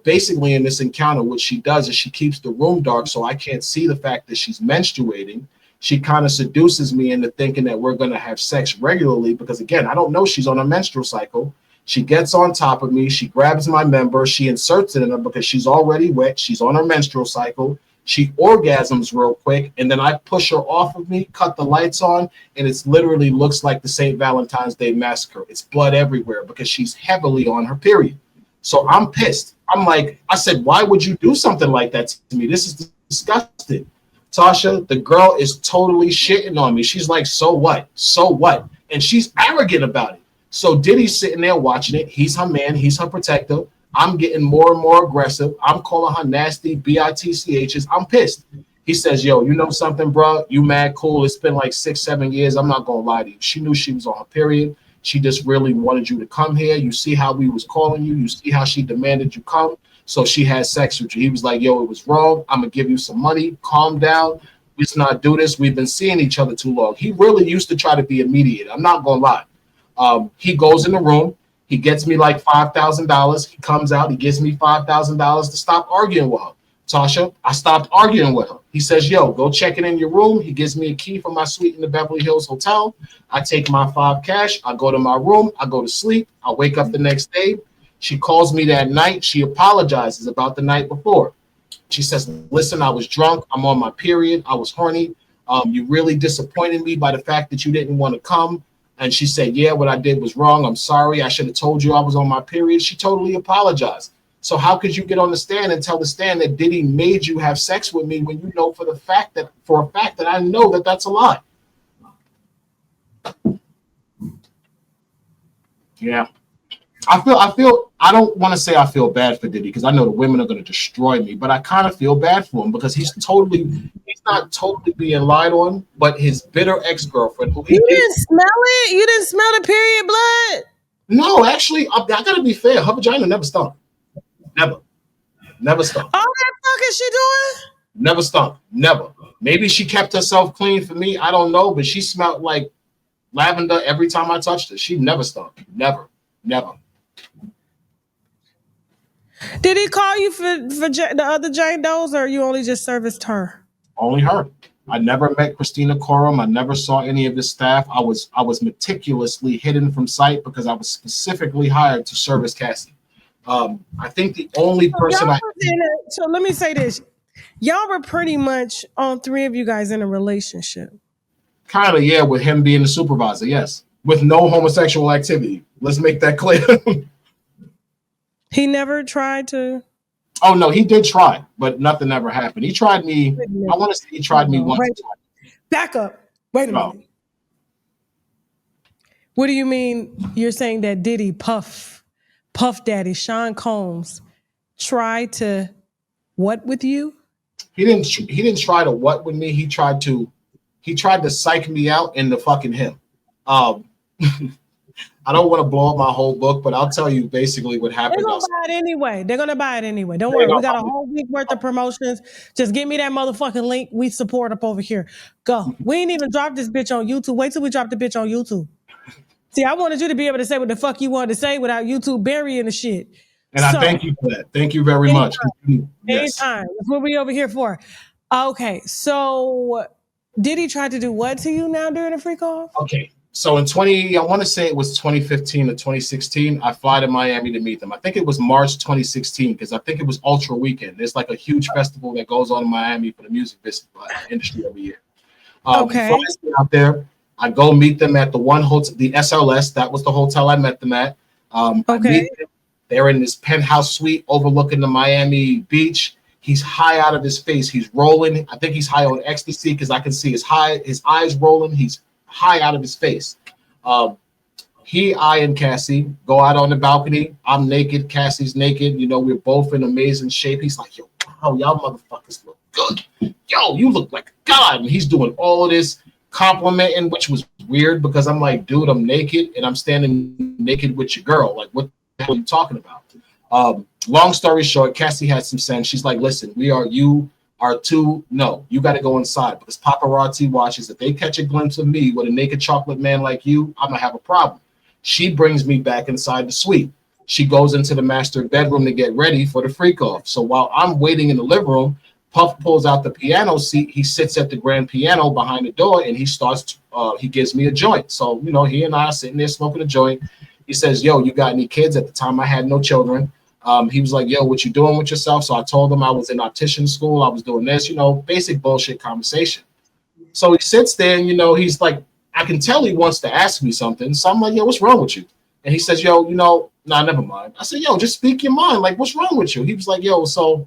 B: Basically, in this encounter, what she does is she keeps the room dark so I can't see the fact that she's menstruating. She kind of seduces me into thinking that we're going to have sex regularly because, again, I don't know she's on a menstrual cycle. She gets on top of me. She grabs my member. She inserts it in her because she's already wet. She's on her menstrual cycle. She orgasms real quick, and then I push her off of me, cut the lights on, and it literally looks like the St. Valentine's Day massacre. It's blood everywhere because she's heavily on her period. So I'm pissed. I'm like, I said, why would you do something like that to me? This is disgusting. Tasha, the girl is totally shitting on me. She's like, so what? So what? And she's arrogant about it. So Diddy's sitting there watching it. He's her man. He's her protector. I'm getting more and more aggressive. I'm calling her nasty bitchs. I'm pissed. He says, yo, you know something, bro? You mad cool. It's been like 6-7 years. I'm not going to lie to you. She knew she was on her period. She just really wanted you to come here. You see how we was calling you. You see how she demanded you come. So she had sex with you. He was like, yo, it was wrong. I'm going to give you some money. Calm down. Let's not do this. We've been seeing each other too long. He really used to try to be a mediator. I'm not going to lie. He goes in the room. He gets me like $5,000. He comes out. He gives me $5,000 to stop arguing with her. Tasha, I stopped arguing with her. He says, yo, go check it in your room. He gives me a key for my suite in the Beverly Hills Hotel. I take my $5 cash. I go to my room. I go to sleep. I wake up the next day. She calls me that night. She apologizes about the night before. She says, listen, I was drunk. I'm on my period. I was horny. You really disappointed me by the fact that you didn't want to come. And she said, yeah, what I did was wrong. I'm sorry. I should have told you I was on my period. She totally apologized. So how could you get on the stand and tell the stand that Diddy made you have sex with me when you know for a fact that I know that that's a lie? Yeah. I don't want to say I feel bad for Diddy because I know the women are going to destroy me, but I kind of feel bad for him because he's not totally being lied on, but his bitter ex-girlfriend.
A: You didn't smell it? You didn't smell the period blood?
B: No, actually, I got to be fair. Her vagina never stunk. Never stunk.
A: All that fuck is she doing?
B: Never stunk. Never. Maybe she kept herself clean for me. I don't know, but she smelled like lavender every time I touched her. She never stunk. Never.
A: Did he call you for the other Jane Does, or you only just serviced her?
B: Only her. I never met Christina Coram. I never saw any of his staff. I was meticulously hidden from sight because I was specifically hired to service Cassie. I think the only person
A: so let me say this. Y'all were pretty much, all three of you guys, in a relationship.
B: Kind of, yeah, with him being the supervisor, yes. With no homosexual activity. Let's make that clear.
A: He never tried to?
B: Oh no, he did try, but nothing ever happened. He tried me. I want to say he tried me once.
A: Back up. Wait a minute. What do you mean? You're saying that Diddy, Puff Daddy, Sean Combs, tried to what with you?
B: He didn't try to what with me. He tried to psych me out into fucking him. I don't want to blow up my whole book, but I'll tell you basically what happened.
A: They're gonna buy it anyway. Don't worry. We got a whole week worth of promotions. Just give me that motherfucking link. We support up over here. Go. We ain't even dropped this bitch on YouTube. Wait till we drop the bitch on YouTube. See, I wanted you to be able to say what the fuck you wanted to say without YouTube burying the shit.
B: And I thank you for that. Thank you very much.
A: Yes. Anytime. That's what we over here for. Okay, so Diddy tried to do what to you now during the Freakoff?
B: Okay. So in I want to say it was 2015 or 2016, I fly to Miami to meet them. I think it was March 2016 because I think it was Ultra Weekend. There's like a huge festival that goes on in Miami for the music industry every year.
A: Okay.
B: He flies me out there. I go meet them at the one hotel, the SLS. That was the hotel I met them at.
A: Okay.
B: They're in this penthouse suite overlooking the Miami beach. He's high out of his face. He's rolling. I think he's high on ecstasy because I can see his eyes rolling. He's high out of his face. I and Cassie go out on the balcony. I'm naked. Cassie's naked. You know, we're both in amazing shape. He's like, yo, wow, y'all motherfuckers look good. Yo, you look like a god. And he's doing all of this complimenting, which was weird because I'm like, dude, I'm naked and I'm standing naked with your girl. Like, what the hell are you talking about? Long story short, Cassie had some sense. She's like, listen, you are too, no, you got to go inside because paparazzi watches. If they catch a glimpse of me with a naked chocolate man like you, I'm going to have a problem. She brings me back inside the suite. She goes into the master bedroom to get ready for the Freakoff. So while I'm waiting in the living room, Puff pulls out the piano seat. He sits at the grand piano behind the door and he gives me a joint. So, you know, he and I are sitting there smoking a joint. He says, yo, you got any kids? At the time, I had no children. He was like, yo, what you doing with yourself? So I told him I was in optician school. I was doing this, you know, basic bullshit conversation. So he sits there and, you know, he's like, I can tell he wants to ask me something. So I'm like, yo, what's wrong with you? And he says, yo, you know, nah, never mind. I said, yo, just speak your mind. Like, what's wrong with you? He was like, yo, so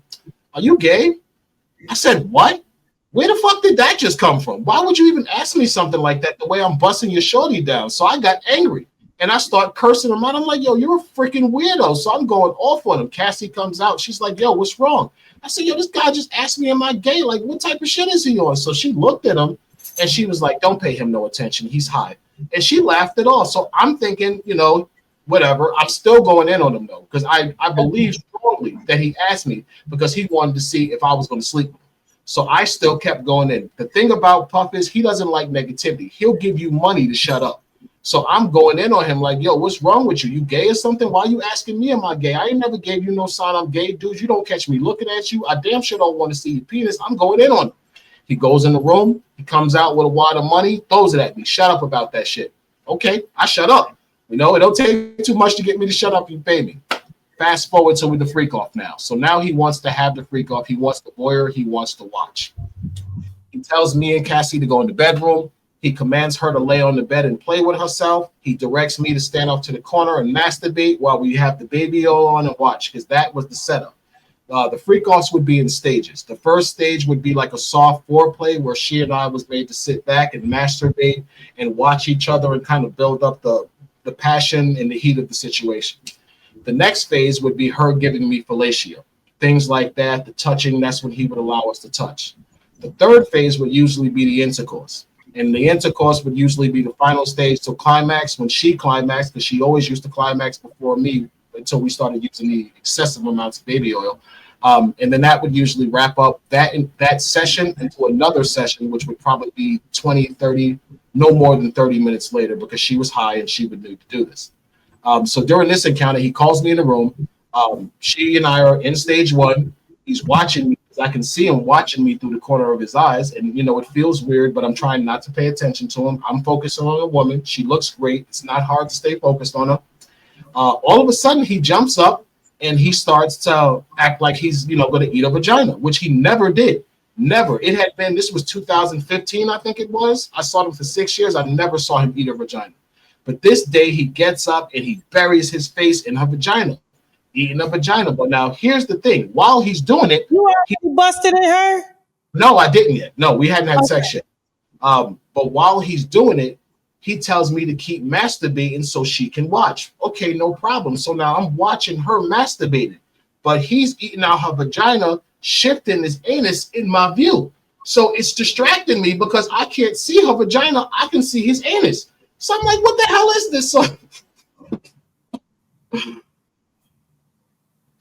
B: are you gay? I said, what? Where the fuck did that just come from? Why would you even ask me something like that the way I'm busting your shorty down? So I got angry. And I start cursing him out. I'm like, yo, you're a freaking weirdo. So I'm going off on him. Cassie comes out. She's like, yo, what's wrong? I said, yo, this guy just asked me, am I gay? Like, what type of shit is he on? So she looked at him and she was like, don't pay him no attention. He's high. And she laughed it off. So I'm thinking, you know, whatever. I'm still going in on him, though, because I believe strongly that he asked me because he wanted to see if I was going to sleep with him. So I still kept going in. The thing about Puff is he doesn't like negativity. He'll give you money to shut up. So I'm going in on him like, yo, what's wrong with you? You gay or something? Why are you asking me, am I gay? I ain't never gave you no sign I'm gay, dude. You don't catch me looking at you. I damn sure don't want to see your penis. I'm going in on him. He goes in the room. He comes out with a wad of money, throws it at me. Shut up about that shit. Okay, I shut up. You know, it don't take too much to get me to shut up. You pay me. Fast forward to the Freakoff now. So now he wants to have the Freakoff. He wants the voyeur. He wants to watch. He tells me and Cassie to go in the bedroom. He commands her to lay on the bed and play with herself. He directs me to stand off to the corner and masturbate while we have the baby oil on and watch, because that was the setup. The Freakoffs would be in stages. The first stage would be like a soft foreplay where she and I was made to sit back and masturbate and watch each other and kind of build up the passion and the heat of the situation. The next phase would be her giving me fellatio. Things like that, the touching, that's when he would allow us to touch. The third phase would usually be the intercourse. And the intercourse would usually be the final stage to climax when she climaxed, because she always used to climax before me until we started using the excessive amounts of baby oil. And then that would usually wrap up that session into another session, which would probably be 20, 30, no more than 30 minutes later, because she was high and she would need to do this. So during this encounter, he calls me in the room. She and I are in stage one. He's watching me. I can see him watching me through the corner of his eyes. And, you know, it feels weird, but I'm trying not to pay attention to him. I'm focusing on a woman. She looks great. It's not hard to stay focused on her. All of a sudden, he jumps up and he starts to act like he's, you know, going to eat a vagina, which he never did. Never. It had been, this was 2015, I think it was. I saw him for 6 years. I never saw him eat a vagina. But this day, he gets up and he buries his face in her vagina. eating a vagina. But now here's the thing: while he's doing it,
A: You already busted in her?
B: no, I didn't yet. No, we hadn't had
A: Okay.
B: sex yet. But while he's doing it, he tells me to keep masturbating so she can watch. Okay, no problem. So now I'm watching her masturbating, but he's eating out her vagina, shifting his anus in my view. So it's distracting me because I can't see her vagina. I can see his anus. So I'm like, what the hell is this? So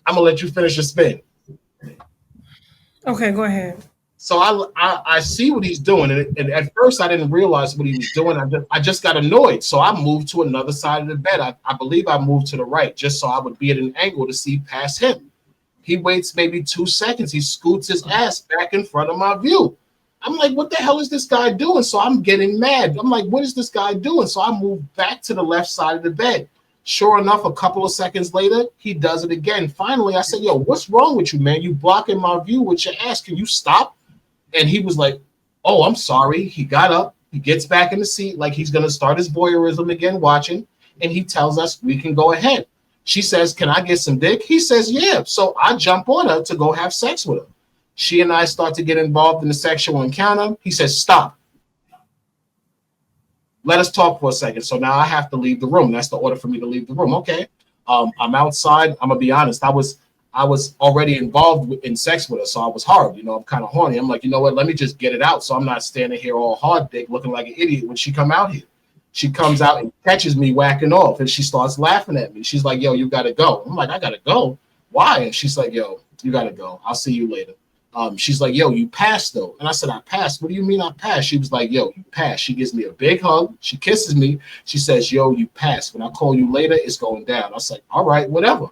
B: I'm gonna let you finish your spin.
A: Okay, go ahead.
B: So I see what he's doing, and at first I didn't realize what he was doing. I just got annoyed, so I moved to another side of the bed. I believe I moved to the right just so I would be at an angle to see past him. He waits maybe 2 seconds. He scoots his ass back in front of my view. I'm like, what the hell is this guy doing? So I'm getting mad. I'm like, what is this guy doing? So I moved back to the left side of the bed. Sure enough, a couple of seconds later, he does it again. Finally, I said, yo, what's wrong with you, man? You blocking my view with your ass. Can you stop? And he was like, oh, I'm sorry. He got up. He gets back in the seat like he's going to start his voyeurism again watching. And he tells us we can go ahead. She says, can I get some dick? He says, yeah. So I jump on her to go have sex with her. She and I start to get involved in the sexual encounter. He says, stop. Let us talk for a second. So now I have to leave the room. That's the order for me to leave the room. Okay. I'm outside. I'm going to be honest. I was already involved in sex with her, so I was hard. I'm kind of horny. I'm like, you know what? Let me just get it out, so I'm not standing here all hard dick looking like an idiot when she come out here. She comes out and catches me whacking off, and she starts laughing at me. She's like, yo, you got to go. I'm like, I got to go? Why? And she's like, yo, you got to go. I'll see you later. She's like, yo, you passed, though. And I said, I passed? What do you mean I passed? She was like, yo, you passed. She gives me a big hug. She kisses me. She says, yo, you passed. When I call you later, it's going down. I was like, all right, whatever.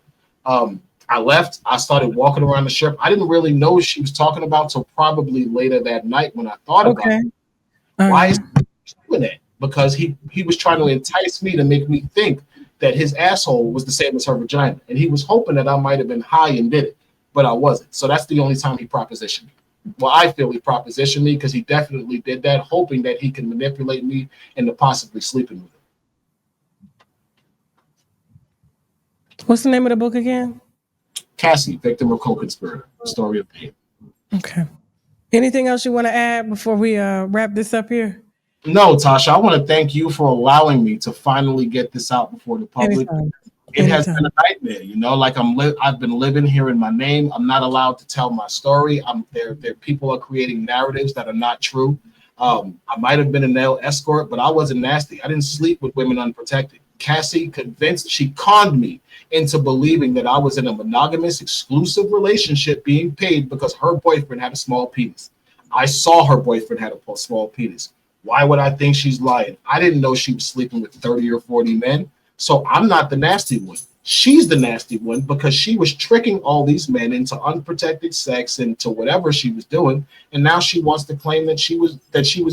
B: I left. I started walking around the strip. I didn't really know what she was talking about until probably later that night when I thought about it. Why is he doing that? Because he was trying to entice me to make me think that his asshole was the same as her vagina. And he was hoping that I might have been high and did it, but I wasn't. So that's the only time he propositioned me. Well, I feel he propositioned me because he definitely did that, hoping that he can manipulate me into possibly sleeping with him.
A: What's the name of the book again?
B: Cassie, Victim or Co-Conspirator, Story of Pain.
A: Okay. Anything else you want to add before we wrap this up here?
B: No, Tasha, I want to thank you for allowing me to finally get this out before the public. It has been a nightmare, like I've been living here in my name. I'm not allowed to tell my story. There people are creating narratives that are not true. I might have been a male escort, but I wasn't nasty. I didn't sleep with women unprotected. Cassie she conned me into believing that I was in a monogamous, exclusive relationship being paid because her boyfriend had a small penis. I saw her boyfriend had a small penis. Why would I think she's lying? I didn't know she was sleeping with 30 or 40 men. So I'm not the nasty one. She's the nasty one because she was tricking all these men into unprotected sex and to whatever she was doing. And now she wants to claim that she was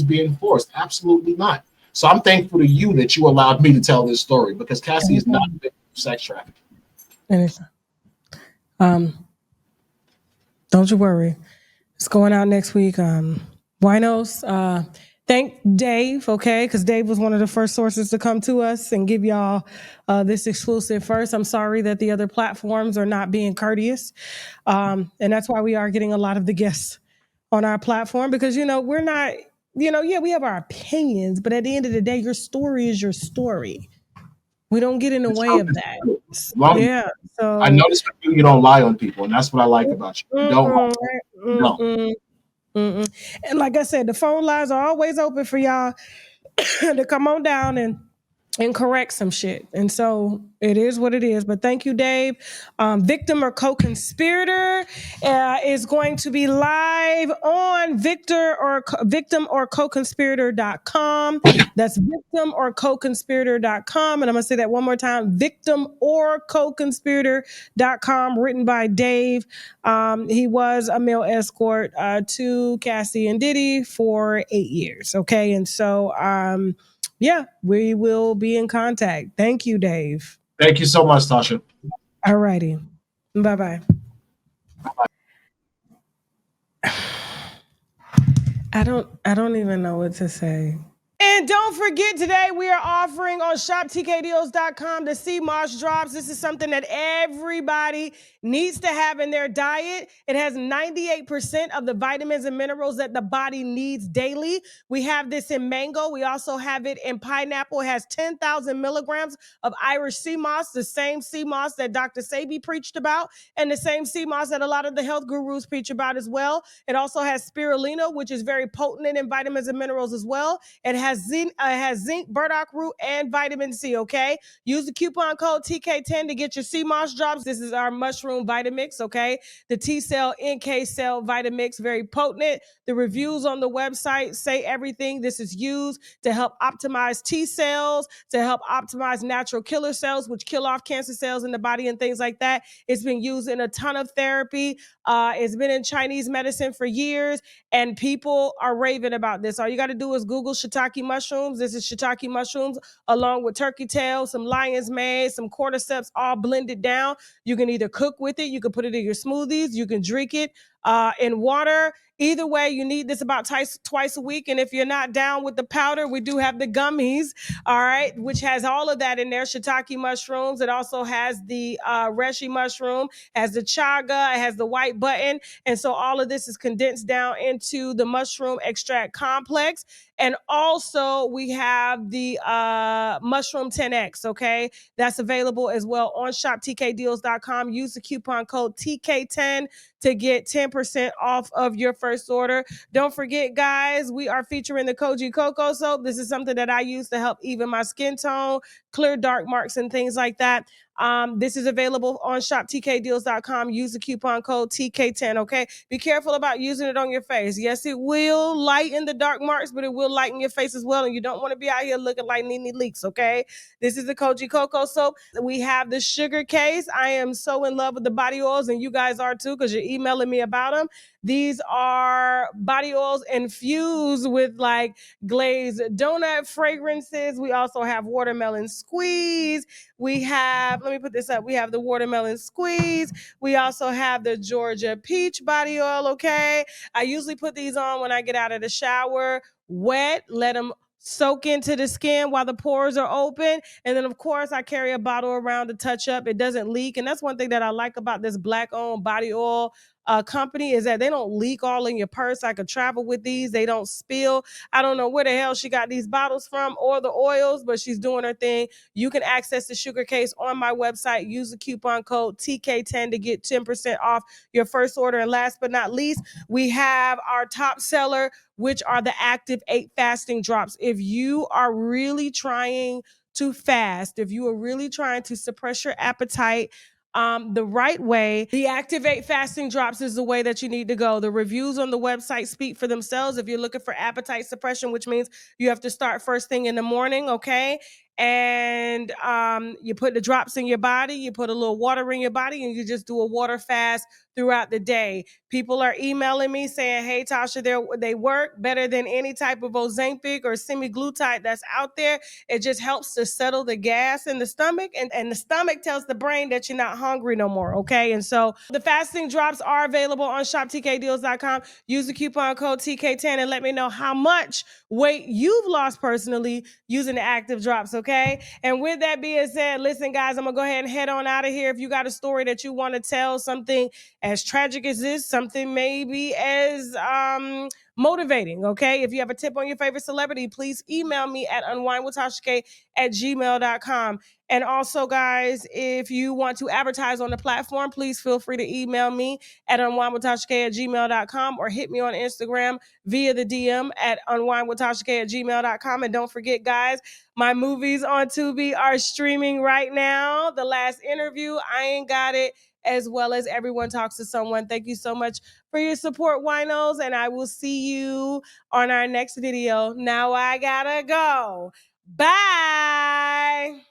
B: being forced. Absolutely not. So I'm thankful to you that you allowed me to tell this story because Cassie is not a victim of sex trafficking.
A: Don't you worry. It's going out next week. Winos, thank Dave, okay? Because Dave was one of the first sources to come to us and give y'all this exclusive first. I'm sorry that the other platforms are not being courteous. And that's why we are getting a lot of the guests on our platform because, we're not, we have our opinions, but at the end of the day, your story is your story. We don't get in the way of that. Yeah. So
B: I noticed you don't lie on people, and that's what I like about you. You don't.
A: And like I said, the phone lines are always open for y'all to come on down and correct some shit. And so it is what it is. But thank you, Dave. Victim or Co-Conspirator is going to be live on victimorcoconspirator.com. That's victimorcoconspirator.com. And I'm going to say that one more time, victimorcoconspirator.com, written by Dave. He was a male escort to Cassie and Diddy for 8 years. Okay. And so, yeah, we will be in contact. Thank you, Dave.
B: Thank you so much, Tasha.
A: All righty. Bye-bye. I don't even know what to say. And don't forget, today we are offering on shoptkdeals.com the sea moss drops. This is something that everybody needs to have in their diet. It has 98% of the vitamins and minerals that the body needs daily. We have this in mango. We also have it in pineapple. It has 10,000 milligrams of Irish sea moss, the same sea moss that Dr. Sebi preached about, and the same sea moss that a lot of the health gurus preach about as well. It also has spirulina, which is very potent in vitamins and minerals as well. It has zinc, burdock root, and vitamin C, okay? Use the coupon code TK10 to get your sea moss drops. This is our mushroom Vitamix, okay? The T-cell, NK cell Vitamix, very potent. The reviews on the website say everything. This is used to help optimize T cells, to help optimize natural killer cells, which kill off cancer cells in the body and things like that. It's been used in a ton of therapy. It's been in Chinese medicine for years, and people are raving about this. All you got to do is Google shiitake mushrooms. This is shiitake mushrooms along with turkey tail, some lion's mane, some cordyceps, all blended down. You can either cook with it, you can put it in your smoothies, you can drink it in water. Either way, you need this about twice a week. And if you're not down with the powder, we do have the gummies, all right, which has all of that in there. Shiitake mushrooms. It also has the reishi mushroom, has the chaga, it has the white button. And so all of this is condensed down into the mushroom extract complex. And also we have the mushroom 10X, okay? That's available as well on shoptkdeals.com. Use the coupon code TK10 to get 10% off of your first order. Don't forget, guys, we are featuring the Koji Cocoa Soap. This is something that I use to help even my skin tone, clear dark marks and things like that. This is available on shoptkdeals.com. Use the coupon code TK10, okay? Be careful about using it on your face. Yes, it will lighten the dark marks, but it will lighten your face as well, and you don't want to be out here looking like Nene Leaks, okay? This is the Koji Cocoa Soap. We have the sugar case. I am so in love with the body oils, and you guys are too, because you're emailing me about them. These are body oils infused with like glazed donut fragrances. We also have watermelon squeeze. We have, let me put this up. We have the watermelon squeeze. We also have the Georgia peach body oil, okay? I usually put these on when I get out of the shower, wet, let them soak into the skin while the pores are open. And then, of course, I carry a bottle around to touch up. It doesn't leak. And that's one thing that I like about this Black-owned body oil company is that they don't leak all in your purse. I could travel with these. They don't spill. I don't know where the hell she got these bottles from or the oils, but she's doing her thing. You can access the sugar case on my website. Use the coupon code TK10 to get 10% off your first order. And last but not least, we have our top seller, which are the Active 8 fasting drops. If you are really trying to fast, if you are really trying to suppress your appetite, the right way, the Active 8 fasting drops is the way that you need to go. The reviews on the website speak for themselves. If you're looking for appetite suppression, which means you have to start first thing in the morning, okay? And you put the drops in your body, you put a little water in your body, and you just do a water fast throughout the day. People are emailing me saying, hey, Tasha, they work better than any type of Ozempic or semaglutide that's out there. It just helps to settle the gas in the stomach, and the stomach tells the brain that you're not hungry no more, okay? And so the fasting drops are available on shoptkdeals.com. Use the coupon code TK10 and let me know how much weight you've lost personally using the Active drops, okay? And with that being said, listen, guys, I'm going to go ahead and head on out of here. If you got a story that you want to tell, something as tragic as this, something maybe as motivating, okay? If you have a tip on your favorite celebrity, please email me at unwinewithtashak@gmail.com. And also, guys, if you want to advertise on the platform, please feel free to email me at unwinewithtashak@gmail.com or hit me on Instagram via the DM at unwinewithtashak@gmail.com. And don't forget, guys, my movies on Tubi are streaming right now. The Last Interview, I Ain't Got It, as well as Everyone Talks to Someone. Thank you so much for your support, winos, and I will see you on our next video. Now I gotta go. Bye.